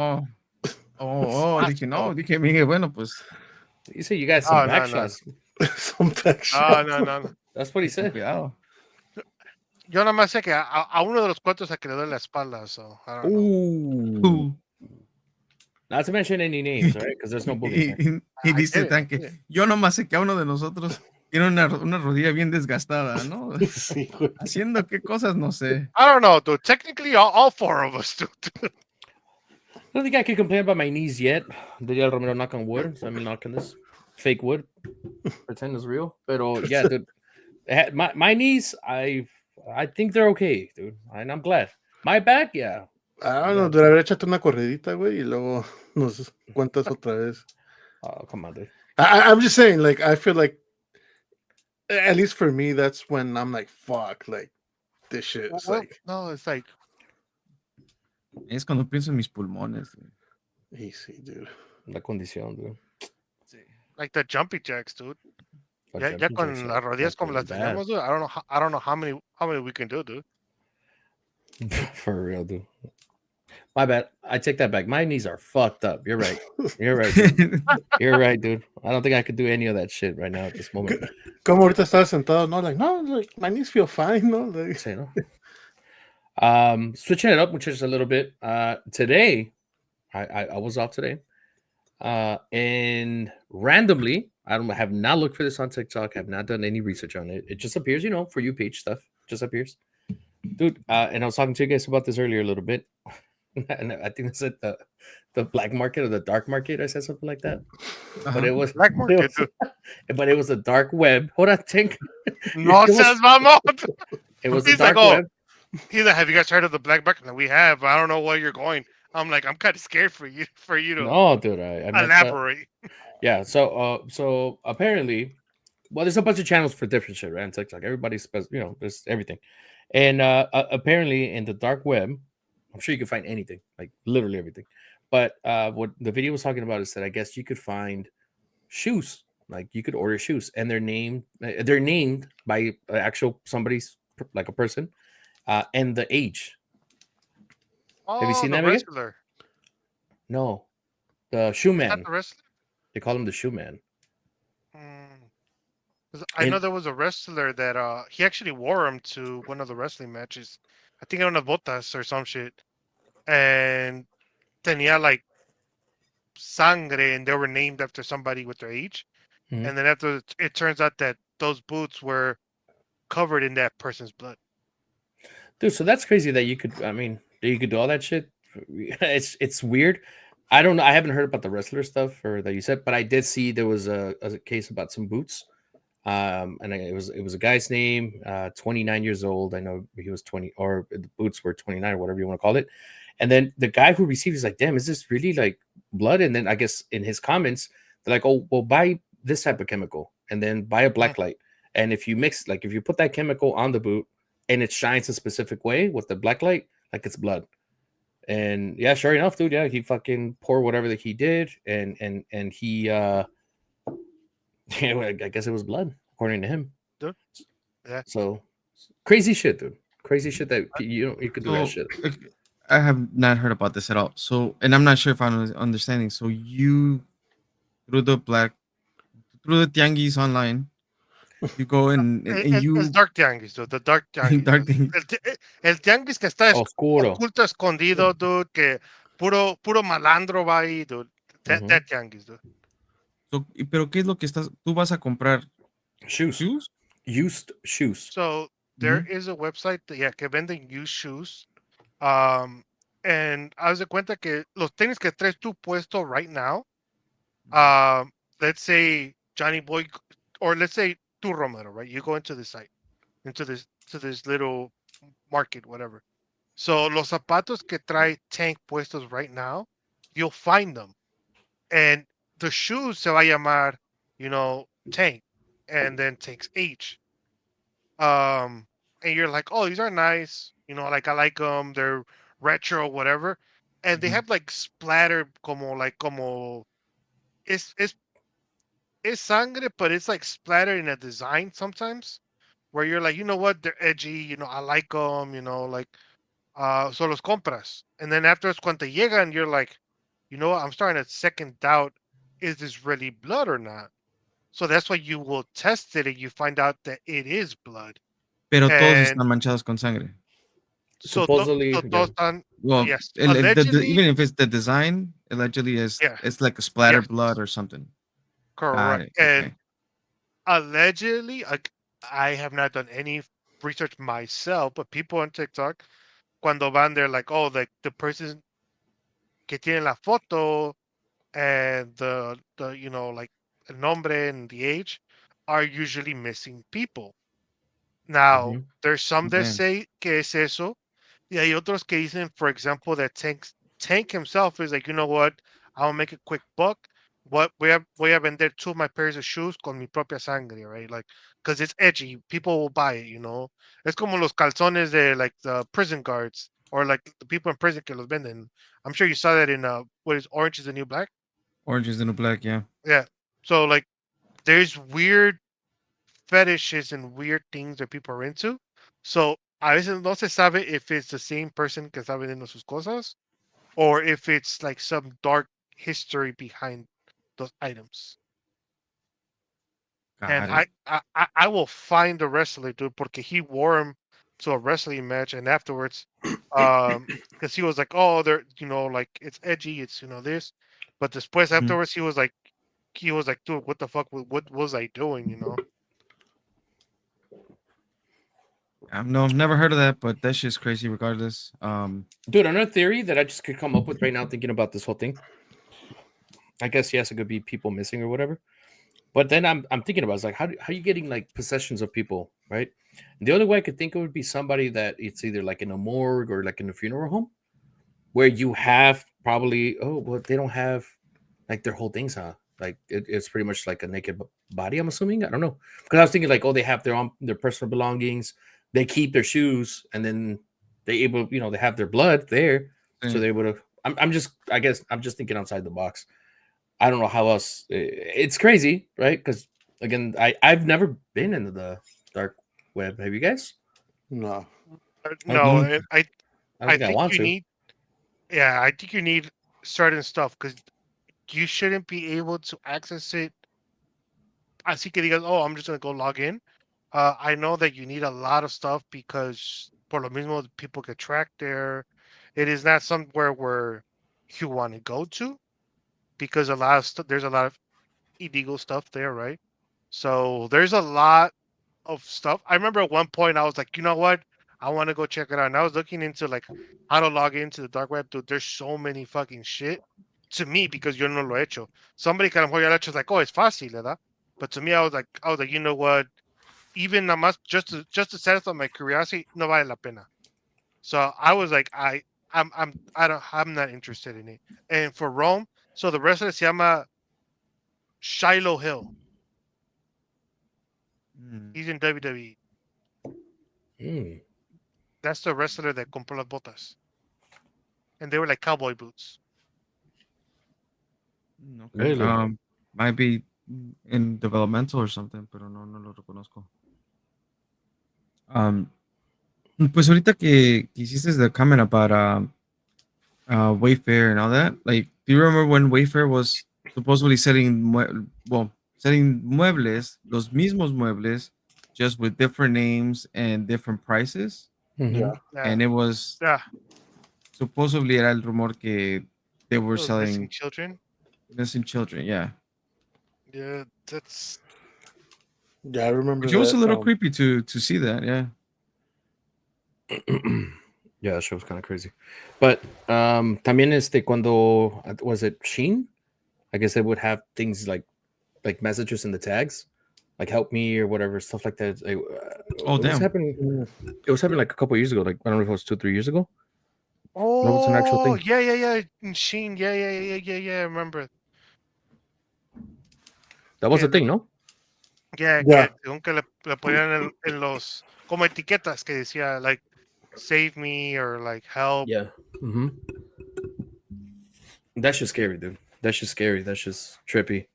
Oh, dije, no, pasto. dije, Miguel, bueno, pues, You said you got some Oh back no no shots. Some back no shots. no no. No. That's what he con said. cuidado. Yo nada más sé que a uno de los cuantos a que le doy la espalda, so I don't know. Ooh. Ooh. Not to mention any names, all right? Because there's no bullying here. Y I dice did it. I Tanque, did it. yo nomás sé que a uno de nosotros tiene una rodilla bien desgastada, ¿no? Sí, güey. Haciendo qué cosas, no sé. I don't know, dude. Technically, all four of us, dude. I don't think I can complain about my knees yet. Diría el Romero, knock on wood. So I'm knocking this fake wood. Pretend it's real. But yeah, dude. My knees, I think they're okay, dude. And I'm glad. My back, yeah. Ah, no, dude, a ver, échate una corridita, güey, y luego nos cuentas otra vez. Oh, come on, dude. I'm just saying, like, I feel like, at least for me, that's when I'm like, fuck, like, this shit is Well, like, no, it's like Es cuando pienso en mis pulmones. easy, dude. La condición, dude. Sí. like the jumpy jacks, dude. Oh, Ya jumping con jacks las are rodillas como las fucking bad. tenemos, dude. I don't know how many we can do, dude. For real, dude. My bad. I take that back. My knees are fucked up. You're right. You're right, dude. You're right, dude. I don't think I could do any of that shit right now at this moment. Como ahorita estaba sentado, no, like, no, like, my knees feel fine, no, like, Say no. Switching it up, which is a little bit. Today, I was off today. And randomly, have not looked for this on TikTok, have not done any research on it. It just appears, for you page stuff. Just appears. Dude, and I was talking to you guys about this earlier a little bit. And I think it's at the black market or the dark market. I said something like that. But it was Black market, dude. but it was a dark web. Hold on, think. No It was- says mamon. It was a He's like, dark oh, web. he's like, have you guys heard of the black market? And we have, but I don't know where you're going. I'm like, I'm kind of scared for you to No, dude, I meant that. elaborate. Yeah, so apparently, well, there's a bunch of channels for different shit, right? On TikTok, everybody's, there's everything, and apparently in the dark web, I'm sure you can find anything, like literally everything. But what the video was talking about is that I guess you could find shoes, like you could order shoes, and they're named by actual somebody's like a person, and the age. Oh, Have you seen the that, Miguel? wrestler. No, the shoe Is that man. the wrestler? They call him the shoe man. 'Cause I know And- there was a wrestler that he actually wore him to one of the wrestling matches. I think on the botas or some shit. And tenía like sangre, and they were named after somebody with their age. Mhm. And then after it turns out that those boots were covered in that person's blood. Dude, so that's crazy that you could. I mean, that you could do all that shit. It's weird. I don't know. I haven't heard about the wrestler stuff or that you said, but I did see there was a case about some boots. And it was a guy's name, 29 years old. I know he was 20, or the boots were 29, or whatever you want to call it. And then the guy who received is like, "Damn, is this really like blood?" And then I guess in his comments, they're like, "Oh, well, buy this type of chemical, and then buy a black light. And if you mix, like, if you put that chemical on the boot, and it shines a specific way with the black light, like it's blood." And yeah, sure enough, dude, yeah, he fucking poured whatever that he did, and he I guess it was blood, according to him. Dude. Yeah. So crazy shit, dude. Crazy shit that you could do that So, shit. I have not heard about this at all. So, and I'm not sure if I'm understanding. So, you through the tianguis online, you go and you Es Dark Tianguis, dude. The Dark Tianguis. Dark Tianguis. El Tianguis que está Oscuro. oculto, escondido, dude. Que puro malandro va ahí, dude. That Tianguis, dude. So, pero ¿qué es lo que tú vas a comprar? Shoes. Used shoes. So there is a website que venden used shoes. And haz de cuenta que los tenis que traes tú puesto right now, let's say Johnny Boy, or let's say tú, Romero, right? You go into the site, into this little market, whatever. So los zapatos que trae Tank puestos right now, you'll find them. And the shoes se va a llamar, Tank, and then Tank's H. And you're like, oh, these are nice, like I like them. They're retro, whatever, and they Mhm. have like splatter, como it's it's sangre, but it's like splattered in a design sometimes, where you're like, you know what, they're edgy. I like them. Like so los compras, and then afterwards, cuando te llegan, you're like, you know what, I'm starting to second doubt, is this really blood or not? So that's why you will test it and you find out that it is blood. Pero todos And están manchados con sangre. so, Supposedly, todos yeah. están, Well, yes, allegedly, even if it's the design, allegedly is yeah, it's like a splatter yes, blood or something. Got correct. it. And Okay. allegedly, I have not done any research myself, but people on TikTok, cuando van, they're like, oh, the person que tiene la foto and the like el nombre and the age are usually missing people. Now, Mhm. there's some that Damn. say que es eso, y hay otros que dicen, for example, that Tank himself is like, you know what? I'll make a quick buck. What voy a vender two of my pairs of shoes con mi propia sangre, right? Like, because it's edgy, people will buy it. Es como los calzones de like the prison guards or like the people in prison que los venden. I'm sure you saw that in what is Orange is the New Black. Orange is the new black, yeah. Yeah. So like, there's weird fetishes and weird things that people are into. So a veces no se sabe if it's the same person que está vendiendo sus cosas or if it's like some dark history behind those items. And Got it. I will find the wrestler, dude, porque he wore him to a wrestling match, and afterwards, because he was like, oh, they're like it's edgy, it's this, but después Mhm. afterwards he was like, dude, what the fuck, what was I doing? No, I've never heard of that, but that shit's crazy regardless. Dude, another theory that I just could come up with right now thinking about this whole thing. I guess yes, it could be people missing or whatever. But then I'm thinking about it's like how are you getting like possessions of people, right? And the only way I could think of would be somebody that it's either like in a morgue or like in a funeral home where you have probably they don't have like their whole things, huh? Like it's pretty much like a naked body. I'm assuming. I don't know because I was thinking like they have their personal belongings, they keep their shoes, and then they have their blood there, so Sí. they would have. I guess I'm just thinking outside the box. I don't know how else. It's crazy, right? Because again, I've never been into the dark web. Have you guys? No. I No, don't. I don't I think I think want you to. need, yeah, I think you need certain stuff because you shouldn't be able to access it. Así que digas, oh, I'm just gonna go log in. I know that you need a lot of stuff because por lo mismo people get tracked there. It is not somewhere where you want to go to because there's a lot of illegal stuff there, right? So there's a lot of stuff. I remember at one point I was like, you know what? I want to go check it out. And I was looking into like how to log into the dark web. Dude, there's so many fucking shit to me because yo no lo he hecho. Somebody kind of ya lo ha hecho is like, oh, it's fácil, ¿verdad? But to me, I was like, you know what? Even nada más just to satisfy my curiosity, no vale la pena. So I was like, I'm not interested in it. And for Rome, so the wrestler se llama Shiloh Hill. Mm, He's in WWE. Hmm, That's the wrestler that compró las botas, and they were like cowboy boots. okay. really? Might be in developmental or something, pero no lo reconozco. Um, pues ahorita que hiciste the comment about Wayfair and all that, like, do you remember when Wayfair was supposedly selling muebles, los mismos muebles, just with different names and different prices? Mm-hmm. Yeah. Yeah, And it was yeah. supposedly era el rumor que they were Those missing selling children. missing children, yeah. Yeah, that's Yeah, I remember Which it was a that. little creepy to see that, yeah. Yeah, that show was kind of crazy. But también cuando was it Sheen? I guess they would have things like messages in the tags, like "help me" or whatever stuff like that. Oh It was damn. happening. Mm. It was happening like a couple years ago. Like I don't know if it was 2-3 years ago. That was an actual oh thing. yeah. And Sheen, yeah. I remember. That was Que a lo- thing, no? yeah, Yeah. que según que le ponían en los como etiquetas que decía like save me or like help. Yeah. Mm-hmm. That's just scary, dude. That's just scary. That's just trippy.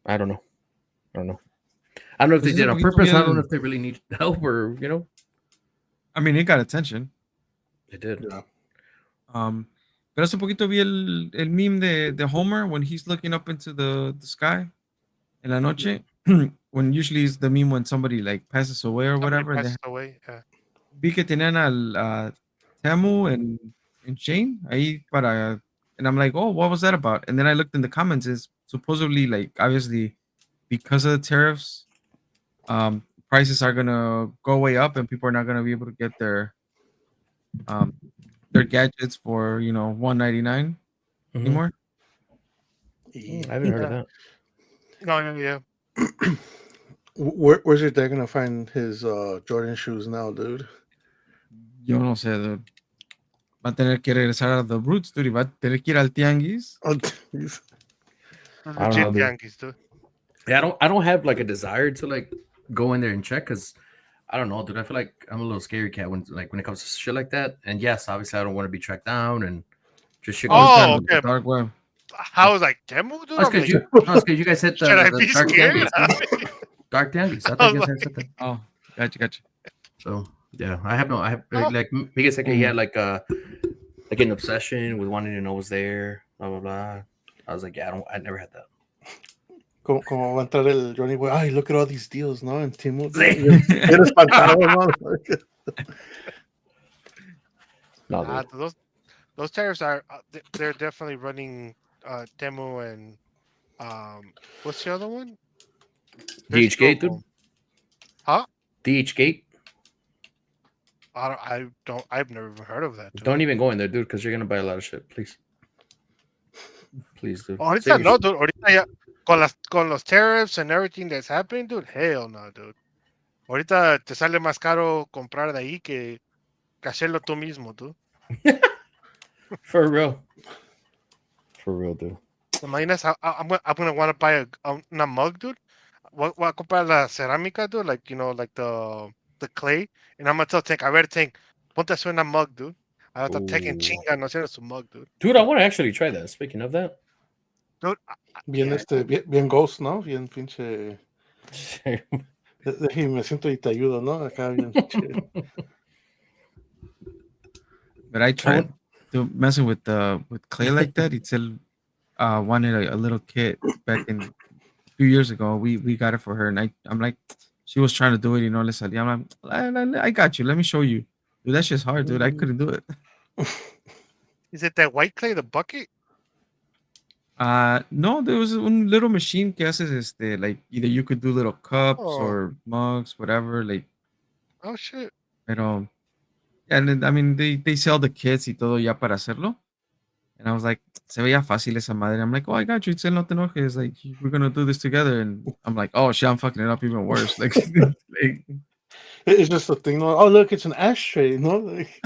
I don't know. I don't know. I don't know if they Pues es did un it on poquito purpose. I don't know bien. if they really need help or I mean, it got attention. they did. Yeah. Pero hace poquito vi el meme de Homer when he's looking up into the sky en la noche. When usually it's the meme when somebody like passes away or Somebody whatever. And passes away. Yeah. vi que tenían a Tamu and Shane ahí para. And I'm like, oh, what was that about? And then I looked in the comments. It's supposedly like obviously because of the tariffs, prices are gonna go way up, and people are not gonna be able to get um their gadgets for $199 Mm-hmm. anymore. I haven't heard of Yeah. that. No, yeah. Where's your dad gonna find his Jordan shoes now, dude? Yo no sé, dude. Va a tener que regresar a the roots, dude, y va a tener que ir al tianguis. Oh, jeez. I don't know, Legit dude. Yankees, dude. Yeah, I don't have like a desire to like go in there and check because I don't know, dude. I feel like I'm a little scary cat when it comes to shit like that. And yes, obviously I don't want to be tracked down and just shit Oh, goes it's down. Oh, got the okay. dark web. How was like demo, dude? That's I'm because like, you guys hit should I the be dark scared? tianguis, dude. Dark tianguis. I I thought was you guys like, had something. Oh, gotcha. So yeah, I have oh, like Miguel said he had like an obsession with wanting to know what's there, blah blah blah. I was like, yeah, I never had that. Como va a entrar el Johnny, güey. Ay, look at all these deals, ¿no? En Temu. Sí. Bien espantado, ¿no? No, nah, dude. those tariffs are they're definitely running demo and what's the other one? There's DH two of Gate, dude. them. Huh? DH Gate. I've never even heard of that, dude. Don't even go in there, dude, because you're gonna buy a lot of shit. Please, dude. Ahorita Save your no, shit. dude. Ahorita ya, con los tariffs and everything that's happening, dude. Hell no, dude. Ahorita te sale más caro comprar de ahí que hacerlo tú mismo, tú. For real, dude. ¿Te imaginas? I'm gonna want to buy una mug, dude. Voy a comprar la cerámica, dude. Like, like the clay. And I'm gonna tell Tank, a ver, Tank, ponte a hacer una mug, dude. Ahora Tank en Ooh. chinga, no haciendo su mug, dude. Dude, I want to actually try that. Speaking of that, Dude, Bien, yeah, bien ghost, ¿no? Bien pinche. Y me siento y te ayudo, ¿no? Acá bien pinche. But I tried to messing with clay like that. He said wanted a little kit back in a few years ago. We got it for her, and I'm like, she was trying to do it, le salía. I'm like, I got you. Let me show you. Dude, that shit's hard, dude. I couldn't do it. is it that white clay, the bucket? No, there was one little machine que haces like either you could do little cups Oh, or mugs, whatever. Like, oh shit. pero yeah, and then, I mean they sell the kits y todo ya para hacerlo. And I was like, se veía fácil esa madre. I'm like, oh, I got you. Itzel, no te enojes. Like, we're gonna do this together. And I'm like, oh shit, I'm fucking it up even worse. Like, like It's just a thing, no? Oh, look, it's an ashtray, no? Like,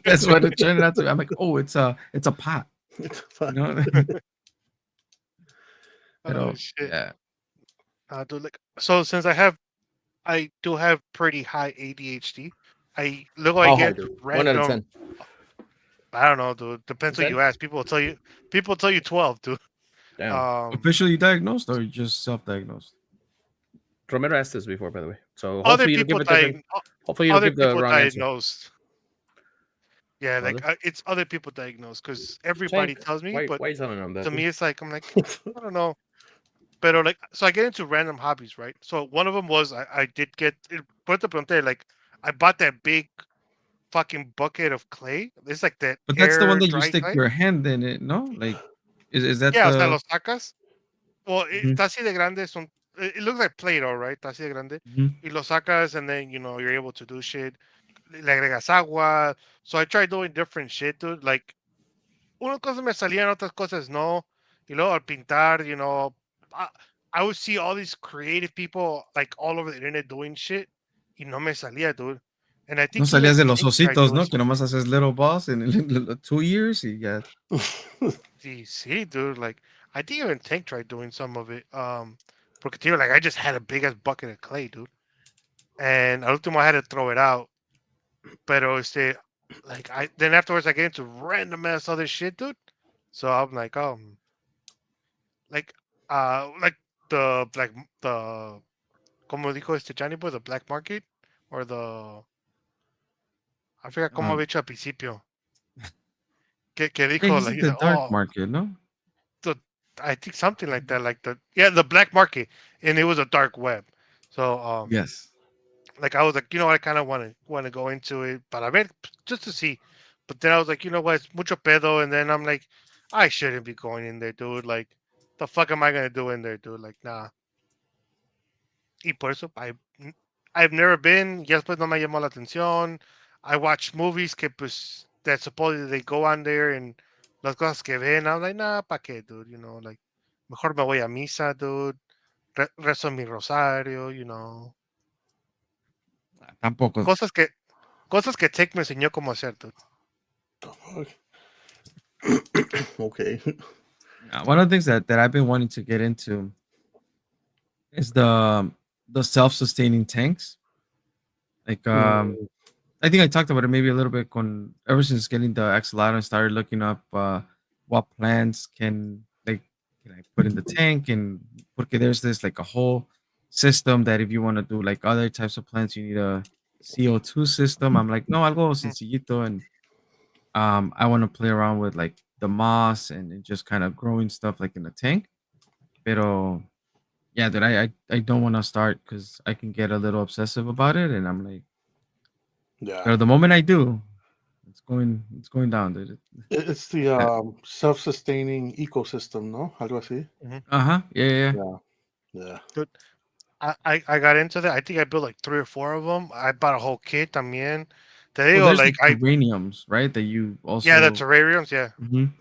that's what it turned out to be. I'm like, oh, it's a pot. it's You know? Oh Pero, shit. yeah. Dude, like, so since I do have pretty high ADHD. Luego I how high, get dude? 1 out of random. 10. I don't know, dude. Depends who 10? you ask. People will tell you. People tell you 12, dude. Damn. Officially diagnosed or just self-diagnosed? Romero asked this before, by the way. So Other hopefully you don't give people a different. Hopefully you don't other give the people wrong answer. diagnosed. Yeah, like Other? it's other people diagnosed because everybody Tank, tells me, why but are you telling them that? to Dude? me it's like I'm like I don't know. But like, so I get into random hobbies, right? So one of them was I did get put the pregunté, like I bought that big fucking bucket of clay. It's like that But that's the one air that you dry stick clay. your hand in it, no? Like, is that Yeah, o sea, the? los sacas. Well, Mhm, está así de grande. It looks like Play-Doh, right? Está así de grande. mhm. Y lo sacas, and then you're able to do shit. Le agregas agua. So I tried doing different shit, dude. Like unas cosas me salían, otras cosas no. Y luego al pintar, I, I would see all these creative people like all over the internet doing shit. Y no me salía, dude. And I No think even salías de los Tank tried ositos, doing ¿no? Que some nomás shit. haces little balls in 2 years y ya. See, dude, like I think even Tank tried doing some of it. Porque tío, like I just had a big ass bucket of clay, dude. And al último I had to throw it out. Pero like I then afterwards I get into random ass other shit, dude. So I'm like, like like the como dijo Johnny Boy, the black market or the I forgot cómo Um, había dicho al principio. Que yeah, dijo he said like the dark market, no? the I think something like that, like the black market, and it was a dark web. So Yes. like I was like, I kind of want to go into it, para ver, just to see. But then I was like, you know what, it's mucho pedo, and then I'm like, I shouldn't be going in there, dude. Like, the fuck am I gonna do in there, dude? Like, nah. Y por eso I've never been. Ya después no me llamó la atención. I watch movies que pues that supposedly they go on there and las cosas que ven. I'm like, nah, pa qué, dude. Like mejor me voy a misa, dude. Rezo mi rosario, Tampoco. cosas que Cosas que Tech me enseñó cómo hacer, dude. Okay. One of the things that I've been wanting to get into is the self-sustaining tanks. Like Mm, I think I talked about it maybe a little bit ever since getting the Axolotl and started looking up what plants can I put in the tank, and porque there's this like a whole system that if you want to do like other types of plants you need a CO2 system. I'm like, no, algo Mm. sencillito, and I want to play around with like the moss and just kind of growing stuff like in the tank. Pero yeah, dude, I don't want to start because I can get a little obsessive about it, and I'm like, yeah. but the moment I do, it's going down, dude. It's the Uh self-sustaining ecosystem, no? Algo así. Mhm. huh. Yeah, yeah, yeah. Yeah. Yeah. Dude, I got into that. I think I built like three or four of them. I bought a whole kit también. Te Well, digo, there's like like terraniums, right? That you yeah, the also terrariums, yeah. Mhm.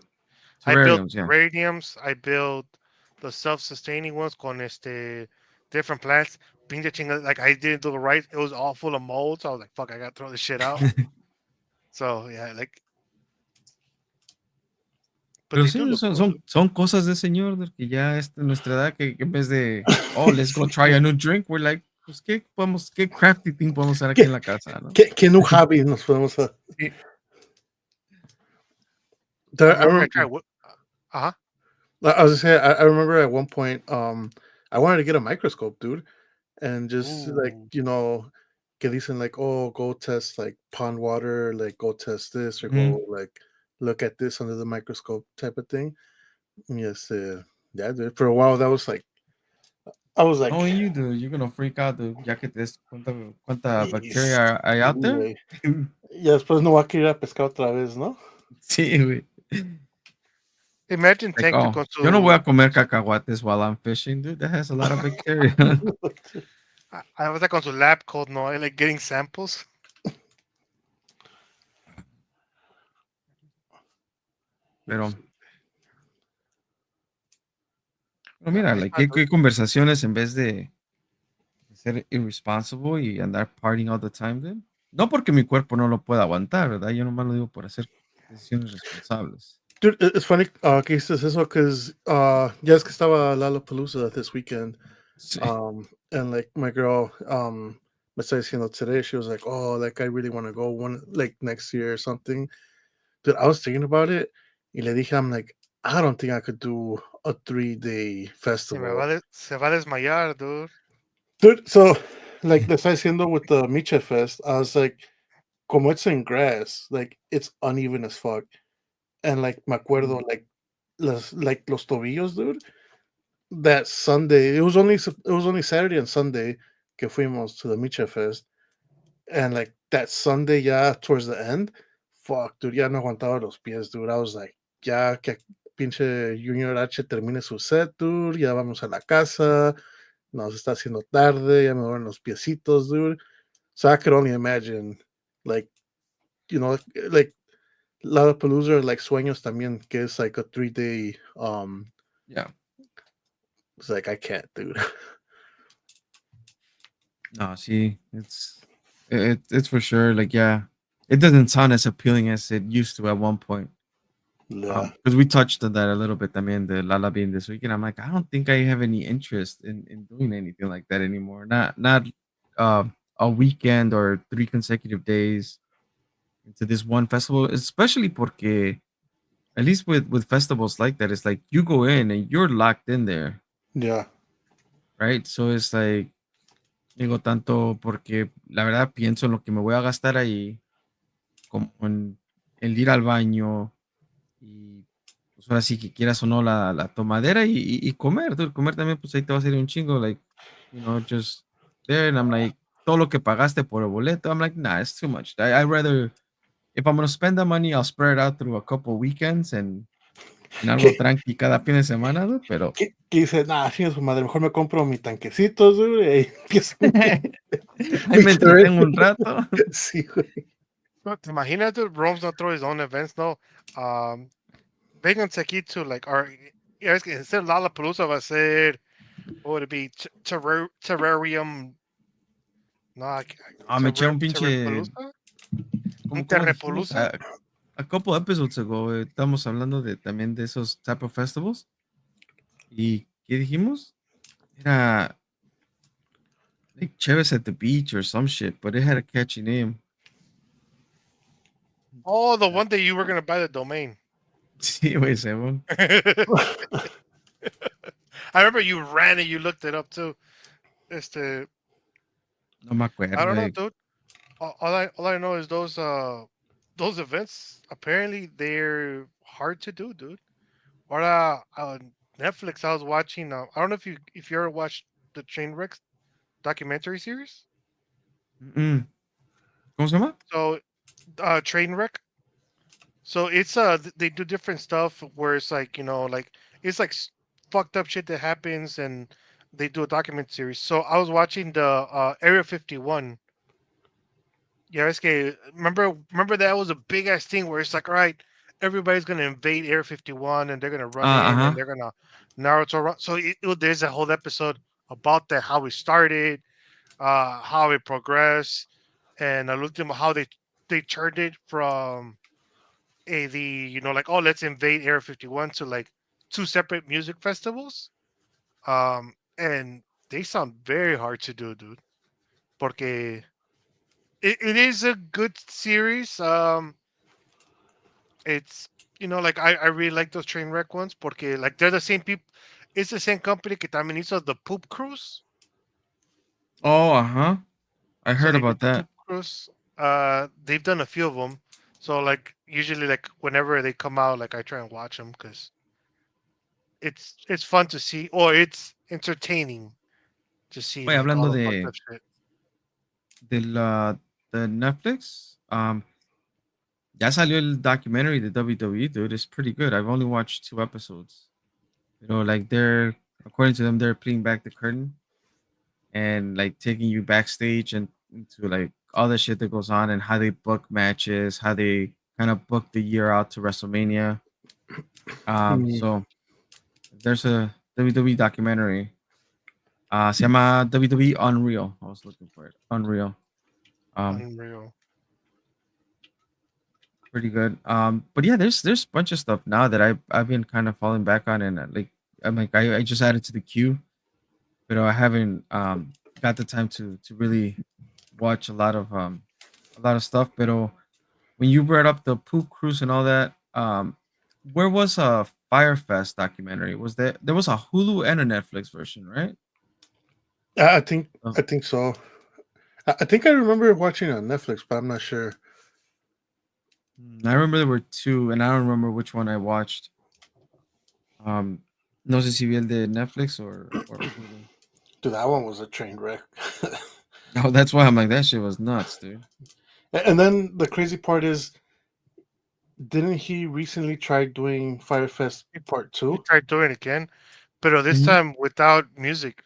I built Terrariums, yeah. terrariums. I built the self-sustaining ones con different plants. Pinche chinga, like I didn't do it right. It was all full of mold. So I was like, fuck, I gotta throw this shit out. So yeah, like, but Pero they do sí, look son, cool, son, dude. son cosas de señor que ya es de nuestra edad que en vez de, oh, let's go try a new drink, we're like, pues, qué crafty thing podemos hacer aquí ¿Qué, en la casa, ¿no? qué new hobby nos podemos Sí. I I remember I remember, tried. Uh huh. I was gonna say, I remember at one point, I wanted to get a microscope, dude, and just like, Ooh. que dicen like, oh, go test like pond water, like go test this or Mhm. go like look at this under the microscope type of thing. Yes, yeah, dude. For a while, that was like, I was like, Knowing you, dude, you're gonna freak out, dude, ya que te des cuánta "Yes, bacteria hay sí, out there. güey". Y después no va a querer ir a pescar otra vez, ¿no? Sí, güey. Imagine Like, Tank oh, con yo no voy a su. comer cacahuates while I'm fishing, dude. That has a lot of bacteria. I was like on su lab coat, no, like getting samples. Pero, pero No, mira, ahí like, está, dude. qué conversaciones en vez de ser irresponsible y andar partying all the time, dude. No porque mi cuerpo no lo pueda aguantar, ¿verdad? Yo nomás lo digo por hacer decisiones responsables. Dude, it's funny que dices eso because ya es que estaba Lollapalooza this weekend, Sí. and like my girl me está diciendo today, she was like, oh, like I really want to go one like next year or something. Dude, I was thinking about it. Y le dije, I'm like, I don't think I could do a 3-day festival. Se va a desmayar, dude. Dude, so like le está diciendo with the Miche Fest, I was like, como it's in grass, like it's uneven as fuck. And like me acuerdo, like los tobillos, dude. That Sunday, it was only Saturday and Sunday que fuimos to the Miche Fest, and like that Sunday, yeah, towards the end, fuck, dude, ya no aguantaba los pies, dude. I was like, ya que pinche Junior H termine su set, dude, ya vamos a la casa, nos está haciendo tarde, ya me duelen los piecitos, dude. So I could only imagine, like, like Lollapalooza, like Sueños también, que es like a 3-day, Yeah. it's like I can't, dude. No, see, it's for sure. Like, yeah, it doesn't sound as appealing as it used to at one point. Yeah. Because we touched on that a little bit también the Lala being this weekend. I'm like, I don't think I have any interest in doing anything like that anymore. Not a weekend or 3 consecutive days. into this one festival, especially porque at least with festivals like that, it's like you go in and you're locked in there, Yeah. right? So it's like digo tanto porque la verdad pienso en lo que me voy a gastar ahí, como en el ir al baño y pues ahora sí que quieras o no la tomadera y comer, dude, comer también, pues ahí te va a salir un chingo, like, just there, and I'm like, todo lo que pagaste por el boleto, I'm like, nah, it's too much. I rather, if I'm gonna spend the money, I'll spread it out through a couple weekends and en algo Que, tranqui cada fin de semana, dude, pero que dice, nah, sí, su madre, mejor me compro mi tanquecito, güey, y ahí empiezo ahí mi me carrera. entretengo un rato. Sí, güey. But imagínate, Rome's not throw his own events, no. Vénganse aquí to like, or yeah, es que instead of Lollapalooza va a ser, what would it be? Terrarium. No, Ah, me eché un pinche, Terrapalooza? Un ¿cómo dijimos? Terrapalooza? A couple episodes ago, estábamos hablando de también de esos type of festivals. ¿Y qué dijimos? Era like Cheves at the beach or some shit, but it had a catchy name. Oh, the one that you were gonna buy the domain. Sí, güey, Sebon. I remember you ran and you looked it up too. Este, No me I acuerdo. don't know, dude. All I know is those events apparently they're hard to do, dude. Ahora on Netflix, I was watching. I don't know if you ever watched the Trainwreck documentary series. Mm. ¿Cómo se llama? So, Trainwreck. So it's they do different stuff where it's like like it's like fucked up shit that happens and they do a document series. So I was watching the Area 51. Yeah, es que remember that was a big ass thing where it's like, all right, everybody's gonna invade Area 51 and they're gonna run Ah, in and ajá. they're gonna Naruto run. So there's a whole episode about that, how it started, how it progressed, and al último how they turned it from the like, oh, let's invade Area 51 to like two separate music festivals. And they sound very hard to do, dude. Porque it is a good series. It's like I really like those train wreck ones porque like they're the same people. It's the same company que también hizo the Poop Cruise. Oh, ajá. I So heard they did about the that. Poop Cruise. They've done a few of them. So like usually like whenever they come out, like I try and watch them because it's fun to see or it's entertaining to see Oye, like all hablando the fucked up shit. de de Netflix, ya salió el documentary de WWE, dude. It's pretty good. I've only watched 2 episodes. Like according to them, they're peeling back the curtain and like taking you backstage and into like all the shit that goes on and how they book matches, how they kind of book the year out to WrestleMania. Mm. So there's a WWE documentary. Se llama WWE Unreal. I was looking for it. Unreal. Um, Unreal. Pretty good. But yeah, there's a bunch of stuff now that I've been kind of falling back on, and like I'm like I just added to the queue, but I haven't got the time to really watch a lot of stuff. But when you brought up the poop cruise and all that, where was a Firefest documentary? There was a Hulu and a Netflix version, right? I think Oh, I think so. I think I remember watching it on Netflix, but I'm not sure. I remember there were two, and I don't remember which one I watched. Um, no sé si vi el de Netflix or Hulu. Dude, that one was a train wreck. Oh, that's why I'm like that shit was nuts, dude. And then the crazy part is, didn't he recently try doing Firefest He, Part he 2? tried doing it again, but this Mhm. time without music.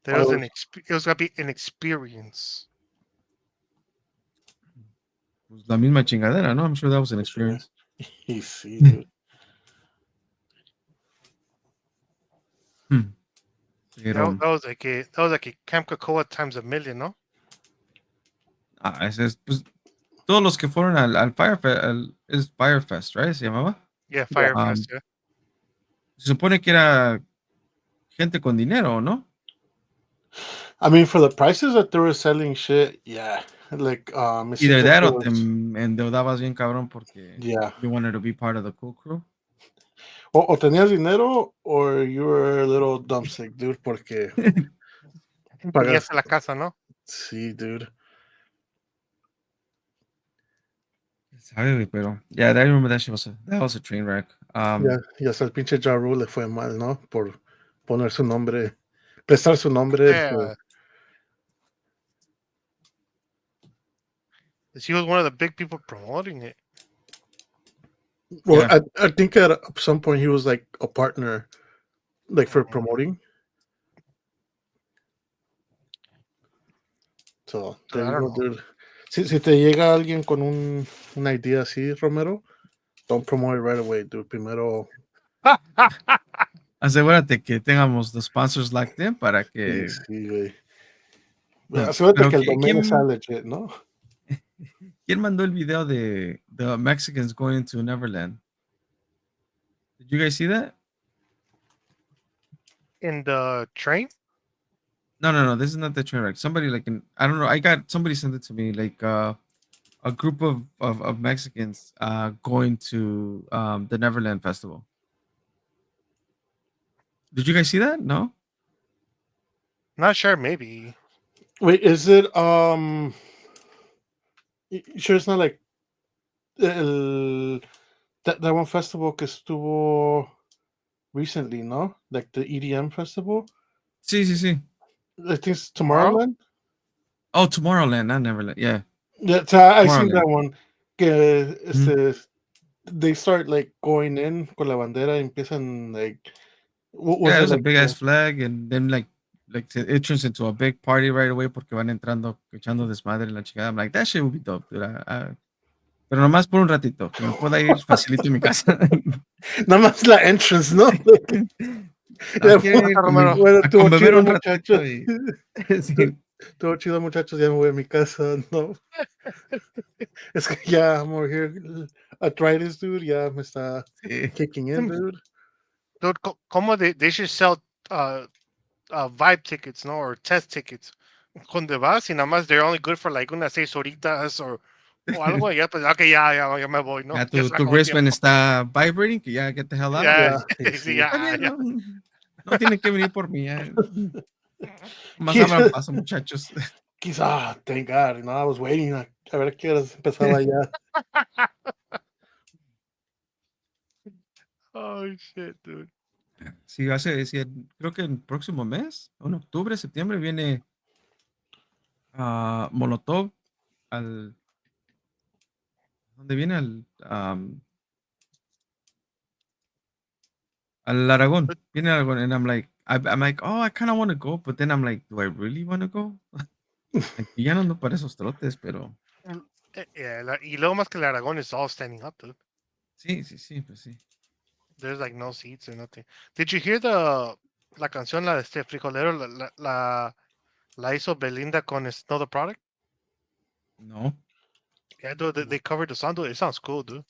There was Oh, it was gonna be an experience. Pues la misma chingadera, ¿no? I'm sure that was an sure. experience. You see, dude. Hmm. Pero That was like a Camp Cocoa times a million, no? ese es, pues todos los que fueron al Firefest, es Firefest, right? Se llamaba. Yeah, Yeah. Firefest. Yeah. Se supone que era gente con dinero, ¿no? I mean, for the prices that they were selling shit, yeah. Like, me Either siento that que o te endeudabas bien cabrón porque yeah. you wanted to be part of the cool crew. O tenías dinero or you were a little dumb sick, dude, porque Tenías pagas. en la casa, ¿no? Sí, dude. Sabe, güey, pero yeah, I remember that was a train wreck. Y hasta el pinche Ja Rule le fue mal, ¿no? Por poner su nombre, prestar su nombre. Yeah. 'Cause he was one of the big people promoting it. Well, Yeah. I think at some point he was like a partner, like for promoting. So Dude, there I you don't go, know. dude. Si te llega alguien con una idea así, Romero, don't promote it right away, dude. Primero, Asegúrate que tengamos los sponsors locked in para sí, que. sí, güey. No, Asegúrate pero que el dominio sea legit, ¿no? ¿quién mandó el video de the Mexicans going to Neverland? Did you guys see that? In the train? No. This is not the train wreck. Somebody I don't know. I got somebody sent it to me like a group of Mexicans going to the Neverland Festival. Did you guys see that? No. Not sure, maybe. Wait, is it sure it's not like that one festival que estuvo recently, no? Like the EDM festival? Sí. I think it's Tomorrow? Tomorrowland. Oh, Tomorrowland, not Neverland. Yeah, Yeah, so I seen Tomorrowland. that one. Que Mhm. they start like going in con la bandera y empiezan like what Yeah, was it it was a like? big ass flag, and then it turns into a big party right away porque van entrando, echando desmadre en la chingada. I'm like, that shit would be dope, dude. Pero nomás por un ratito, que me pueda ir facilito en mi casa. Nada más la entrance, ¿no? No, quiero ir Romero. Bueno, con estuvo beber chido, un ratito muchachos. y sí, Estuvo chido, muchachos. Ya me voy a mi casa, ¿no? Es que ya, I'm over here. Arthritis, dude. Ya me está sí. kicking in, dude. Dude, como they should sell vibe tickets, no? Or test tickets. Donde vas y nada más they're only good for like unas 6 horitas o algo. Y ya, pues, ok, ya me voy, ¿no? Ya Ya se tu acabó el wristband tiempo. está vibrating, que ya get the hell out. Ya, Yeah, sí, sí, sí. Está ya, bien, ya. no tienen que venir por mí. Ya. Más abran Quizá, paso, muchachos. thank God. No, I was waiting a ver qué horas empezaba ya. Oh, shit, dude. Sí, creo que el próximo mes, en octubre, septiembre, viene Molotov al, ¿dónde viene? Al Aragón. Viene al Aragón, and I'm like, oh, I kind of want to go, but then I'm like, do I really want to go? Aquí ya no ando para esos trotes, pero Yeah, y luego más que el Aragón is all standing up, dude. sí, pues sí. There's like no seats or nothing. Did you hear la canción, la de este frijolero, la hizo Belinda con Know the Product? No. Yeah, dude, they covered the song, dude. It sounds cool, dude.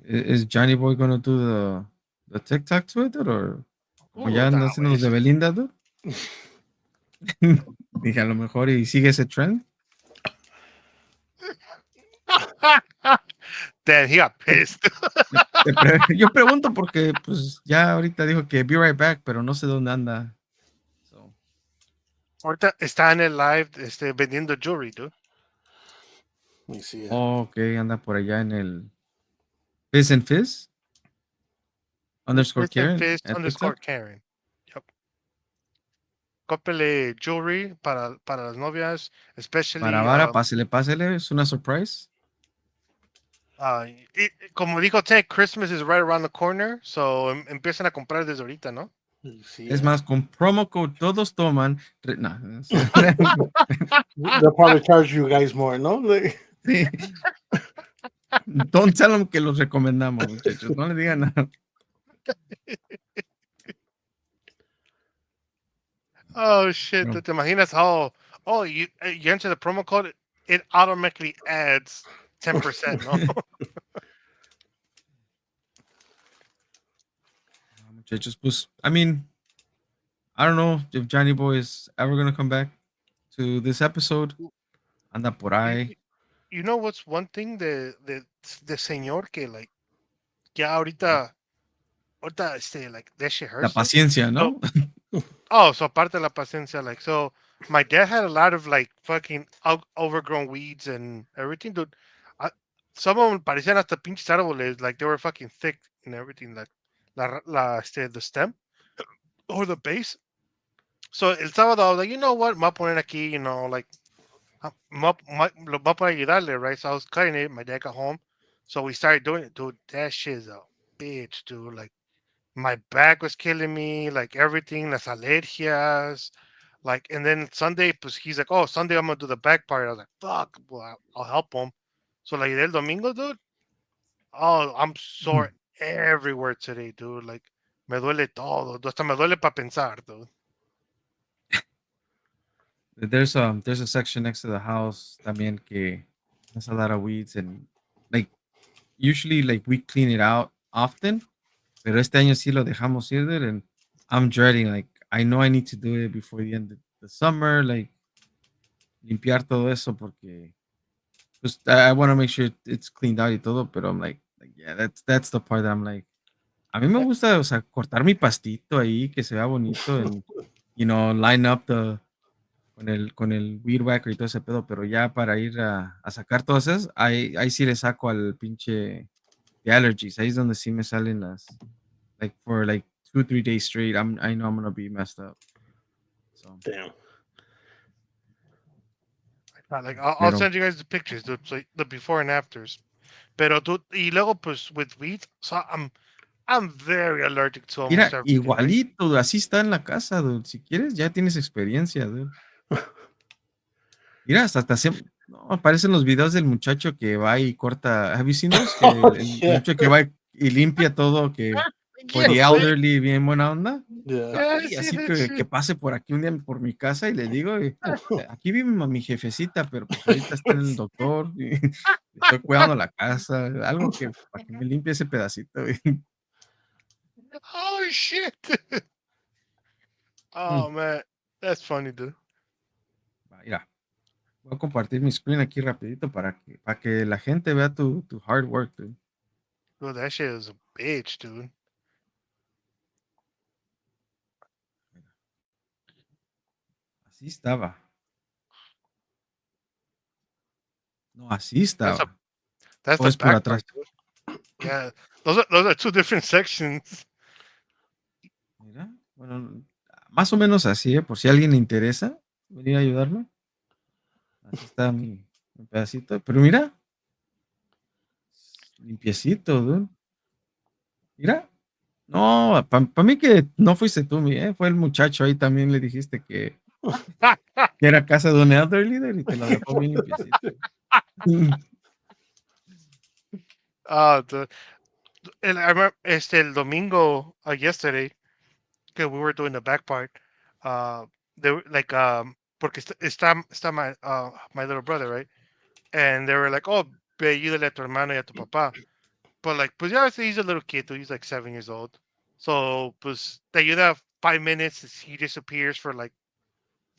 Is Johnny Boy gonna do the TikTok to it, dude, or como ya andan Nah, haciendo los de Belinda, dude? Dije, a lo mejor y sigue ese trend. Then he got pissed. Yo pregunto porque, pues, ya ahorita dijo que be right back, pero no sé dónde anda. So, Ahorita está en el live vendiendo jewelry, dude. Let me see it. ok, anda por allá en el Fizz and Fizz underscore Karen Fist at underscore TikTok. Karen. Yep. Cómpele jewelry para las novias, especially Vara, pásele, es una surprise. como dijo Ted, Christmas is right around the corner, so empiezan a comprar desde ahorita, ¿no? Let me see Es it. más, con promo code Todos Toman. No, They'll probably charge you guys more, ¿no? Like, sí. Don't tell them que los recomendamos, muchachos. No le digan nada. Oh shit! No. ¿Te imaginas? You enter the promo code, it automatically adds 10%, ¿no? Muchachos, pues, I mean, I don't know if Johnny Boy is ever gonna come back to this episode. anda por You, ahí. you know what's one thing the señor que like ya ahorita like that shit La hurts dude. paciencia, So ¿no? so aparte de la paciencia like so my dad had a lot of like fucking overgrown weeds and everything dude. I, some of them parecían hasta pinches árboles like they were fucking thick and everything like the stem or the base. So el sábado I was like, you know what, me voy a poner aquí, like lo va para ayudarle, right? So I was cutting it. My dad got home, so we started doing it, dude. That shit is a bitch, dude. Like my back was killing me, like everything, las alergias, like. And then Sunday, pues he's like, oh, Sunday I'm gonna do the back part. I was like, fuck, well, I'll help him. So like el domingo, dude. Oh, I'm sore everywhere today, dude. Like me duele todo, hasta me duele para pensar, dude. There's a section next to the house también que has a lot of weeds and like usually like we clean it out often, pero este año sí lo dejamos ir there and I'm dreading like I know I need to do it before the end of the summer, like limpiar todo eso porque pues I want to make sure it's cleaned out y todo, pero I'm like yeah, that's the part that I'm like a mí me gusta, o sea, cortar mi pastito ahí que se vea bonito and line up the con el weed whacker y todo ese pedo, pero ya para ir a sacar todas esas, ahí sí le saco al pinche de allergies. Ahí es donde sí me salen las, like, for like 2, 3 days straight, I know I'm gonna be messed up. So, Damn. Like I'll pero send you guys the pictures, dude. So the before and afters. Pero dude, y luego pues with weeds, so I'm very allergic to almost mira, everything, right? igualito, así está en la casa, dude. Si quieres, ya tienes experiencia, dude. Mira, hasta no, aparecen los videos del muchacho que va y corta. ¿Have you seen those? Que Oh, el yeah. muchacho que va y limpia todo, que for Yes, the elderly, bien buena onda. Yeah. yeah, I Y see así that que shit. pase por aquí un día por mi casa y le digo, aquí vive mi jefecita, pero pues ahorita está en el doctor y estoy cuidando la casa, algo que para que me limpie ese pedacito. Güey. Oh shit. Mm, Oh man, that's funny, dude. Mira, voy a compartir mi screen aquí rapidito para que la gente vea tu hard work, dude. Dude, that shit is a bitch, dude. Así estaba. No, así That's a estaba. that's O the es por back atrás. part, dude. Yeah, those are two different sections. Mira, bueno, más o menos así, ¿eh? Por si a alguien le interesa venir a ayudarme. Así está mi pedacito. Pero mira, limpiecito, dude. Mira. No, para mí que no fuiste tú, fue el muchacho ahí también le dijiste que era casa de un elder leader y te lo dejó bien limpiecito. Dude. I remember el domingo yesterday que we were doing the back part. They were like porque está my little brother, right? And they were like, oh, ve ayúdale a tu hermano y a tu papá. But like, pues ya he's a little kid, dude. He's like 7 years old. So pues te ayuda 5 minutes. He disappears for like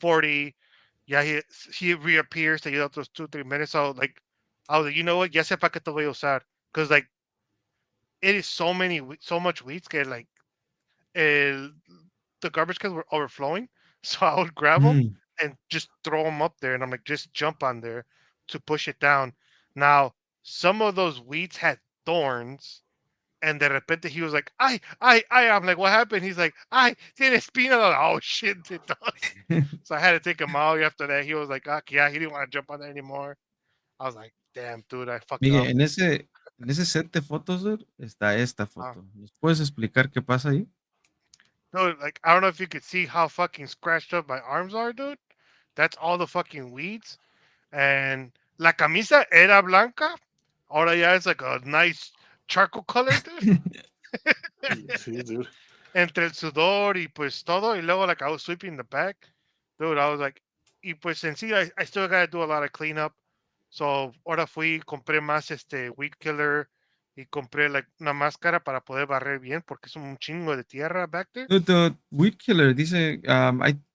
40. Yeah, he reappears. Te ayuda otros 2, 3 minutes. So like, I was like, you know what? Ya sé para qué te voy a usar. Because like, it is so much weeds. Que like, el, the garbage cans were overflowing. So I would grab them Mm. and just throw them up there. And I'm like, just jump on there to push it down. Now, some of those weeds had thorns. And de repente he was like, ay. I'm like, what happened? He's like, ay, tiene espina. I'm like, oh, shit, it does. So I had to take him out after that. He was like, yeah, he didn't want to jump on that anymore. I was like, damn, dude, I fucked Miguel, up. en ese set de fotos, dude, está esta Uh, foto. ¿Nos puedes explicar qué pasa ahí? dude, like, I don't know if you could see how fucking scratched up my arms are, dude. That's all the fucking weeds. And la camisa era blanca. Ahora ya es like a nice charcoal color, dude. See, dude. Entre el sudor y pues todo. Y luego, like, I was sweeping the back. Dude, I was like, y pues en sí, I still gotta do a lot of cleanup. So, ahora fui, compré más weed killer y compré like una máscara para poder barrer bien porque es un chingo de tierra back there. Dude, the weed killer dice,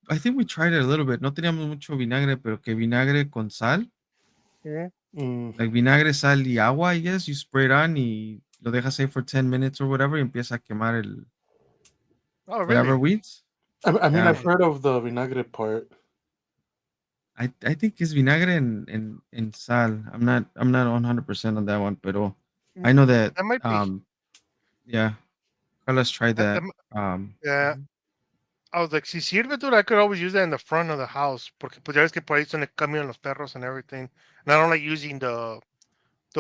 I think we tried it a little bit. No teníamos mucho vinagre, pero que vinagre con sal Like vinagre, sal y agua, I guess. You spray it on y lo dejas ahí for 10 minutes or whatever y empieza a quemar el Oh, whatever really? weeds. I mean, Yeah. I've heard of the vinagre part. I think it's vinagre and sal. I'm not 100% on that one, pero I know that That might be. yeah. Let's try That that. yeah. Mhm. I was like, si sirve, dude, I could always use that in the front of the house. Porque pues ya ves que por ahí son el camión los perros and everything. And I don't like using the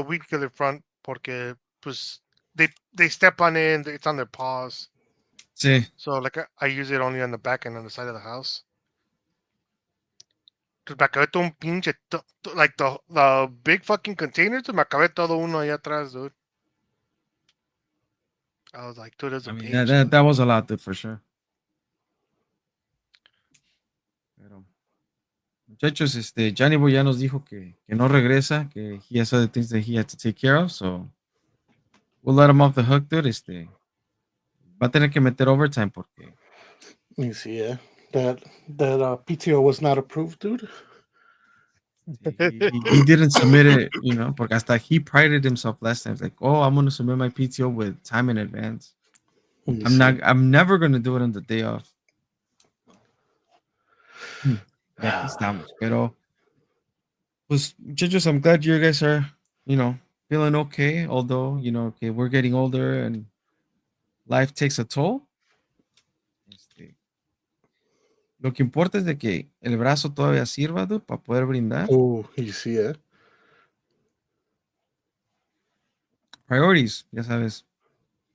weed killer front porque pues they step on it and it's on their paws. Sí. So like I use it only on the back and on the side of the house. Pues me acabé todo un pinche like the big fucking container, me acabé todo uno allá atrás, dude. I was like, dude, there's I a mean page, dude. that was a lot, dude, for sure. Pero, muchachos, Johnny Boy ya nos dijo que no regresa, que he has other things that he had to take care of, so we'll let him off the hook, dude. Va a tener que meter overtime porque You see, yeah, that PTO was not approved, dude. he didn't submit it, porque hasta he prided himself last time. It's like, oh, I'm gonna submit my PTO with time in advance. You see. I'm never gonna do it on the day off. Y aquí estamos. Pero, pues, muchachos, I'm glad you guys are, feeling okay. Although, okay, we're getting older and life takes a toll. Lo que importa es de que el brazo todavía sirva, dude, para poder brindar. Oh, you see, yeah. Priorities, ya sabes.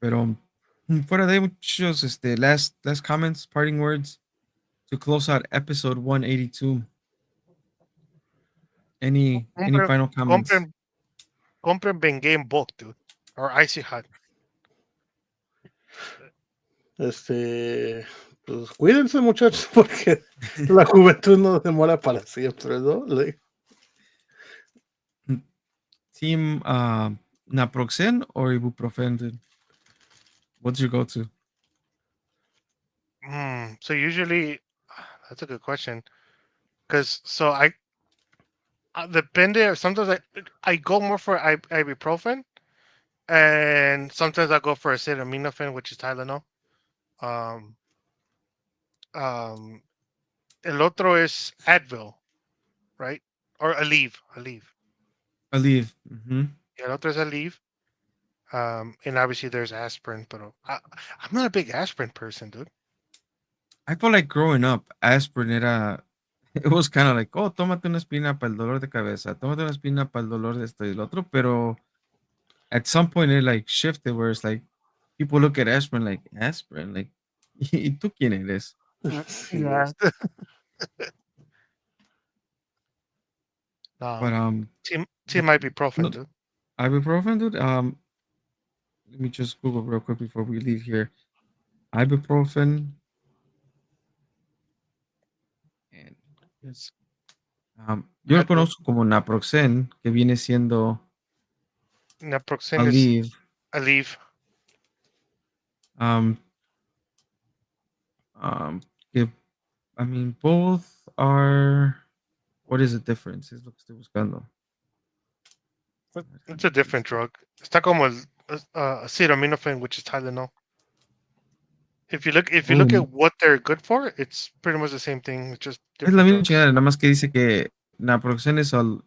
Pero fuera de ahí, muchos, last comments, parting words to close out episode 182. Any Compren, final comments? compren Ben Game book, dude. Or Icy Hut. Pues cuídense, muchachos, porque la juventud no demora para siempre, ¿no? Like, Team naproxen or ibuprofen, dude? What's your go-to? So usually, that's a good question. Because so I depende. Sometimes I go more for ibuprofen, and sometimes I go for acetaminophen, which is Tylenol. Um, el otro es Advil, right? Or Aleve. Aleve. Mm-hmm. Yeah, el otro es Aleve. And obviously there's aspirin, but I'm not a big aspirin person, dude. I feel like growing up, aspirin era. It was kind of like, oh, tómate una aspirina para el dolor de cabeza, tómate una aspirina para el dolor de esto y el otro, pero at some point it like shifted where it's like people look at aspirin, like, ¿y tú quién eres? sí, Yeah. But Team no, ibuprofen, dude. ibuprofen, dude. Let me just Google real quick before we leave here. Ibuprofen and Yes. yo lo Advil. conozco como naproxen, que viene siendo Naproxen is Aleve. Aleve. Um, que, I mean, both are. What is the difference? Es lo que estoy buscando. It's a different drug. Está como el acetaminophen, which is Tylenol. If you look Oh, at what they're good for, it's pretty much the same thing. It's just es la different misma drugs. chingada, nada más que dice que naproxen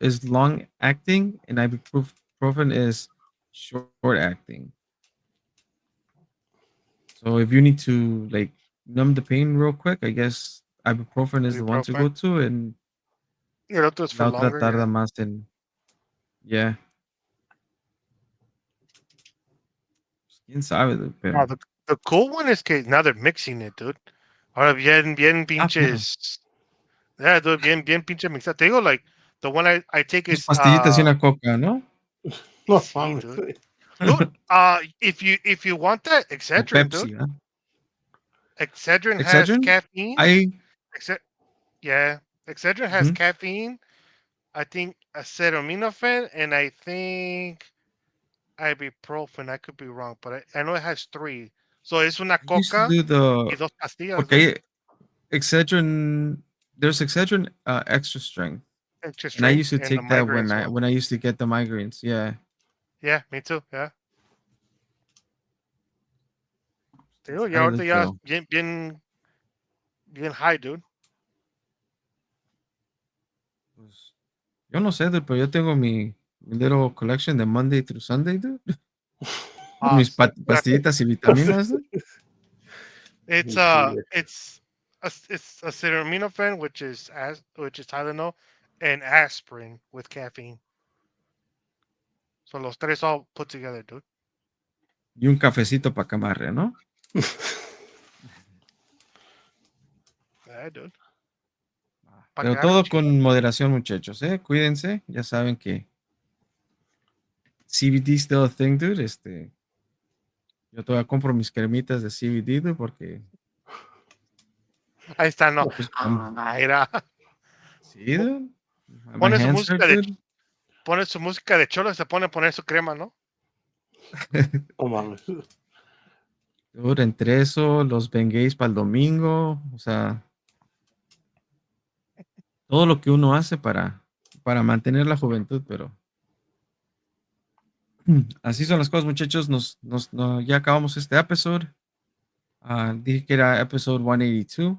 is long acting and ibuprofen is short acting. So if you need to like numb the pain real quick, I guess ibuprofen is the one to Ibuprofen. go to, and Y el otro es for la otra longer. tarda Yeah. más en. Yeah. Pues, quién sabe, dude, No, pero. the cool one is que now they're mixing it, dude. Ahora bien Perro. pinches. Yeah, dude, bien pinche mixado. Te digo, like, the one I take Dos is pastillitas y una coca, ¿no? no sí, mames. dude. Dude, if you want that, O Excedrin, dude. Pepsi, ¿ah? Excedrin has Excedrin? caffeine. I. Yeah, Excedrin has Mhm. caffeine. I think acetaminophen, and I think ibuprofen. I could be wrong, but I know it has three. So es una I used to coca do the. y dos pastillas, dude. Okay, Excedrin. There's Excedrin extra strength. It's just And I drink used to and the take that migraine as well. when I used to get the migraines. Yeah. Yeah, me too. Yeah. Te digo, ya Sabe, ahorita dude, ya pero, bien high, dude. pues, yo no sé, dude, pero yo tengo mi little collection de Monday through Sunday, dude. Con mis pastillitas y vitaminas, dude. It's Yeah. it's acetaminophen, which is Tylenol, and aspirin with caffeine. So los tres all put together, dude. Y un cafecito para camarre, ¿no? Yeah, dude. Pa' Pero que agarre todo chico. con moderación, muchachos, ¿eh? Cuídense. Ya saben que CBD still a thing, dude. Yo todavía compro mis cremitas de CBD, dude, porque, Ahí está, no. pues, Mira. sí, dude. My Pone su hands música hurt, de dude. pone su música de cholo y se pone a poner su crema, ¿no? Oh mames. Dude, entre eso, los Bengays para el domingo, o sea, todo lo que uno hace para mantener la juventud, pero así son las cosas, muchachos. Ya acabamos este episodio. Dije que era episodio 182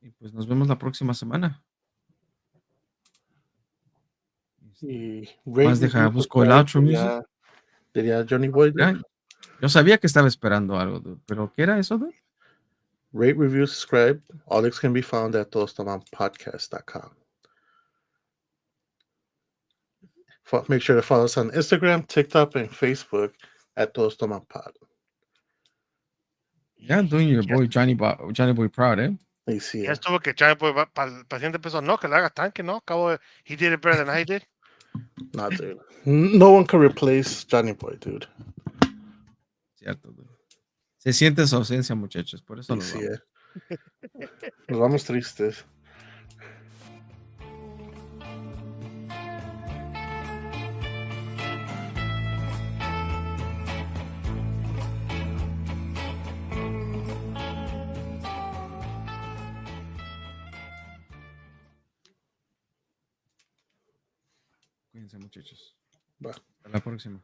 y pues nos vemos la próxima semana. Y rate, Más deja, review, busco el subscribe, outro music. diría Johnny Boy, dude. Mira, yo sabía que estaba esperando algo, dude, pero ¿qué era eso, dude? Rate, review, subscribe. All links can be found at todostomanpodcast.com. Make sure to follow us on Instagram, TikTok, and Facebook at Todos Toman Pod. Yeah, doing your boy Johnny Boy proud, eh? Y sí, Ya estuvo que echar para el paciente peso. No, que le haga tanque, ¿no? Acabo de, he did it better than I did. nah, dude. No one can replace Johnny Boy, dude. Cierto, dude. Se siente su ausencia, muchachos, por eso Y nos sí, vamos. Nos vamos tristes. Cuídense, muchachos. Va. Hasta la próxima.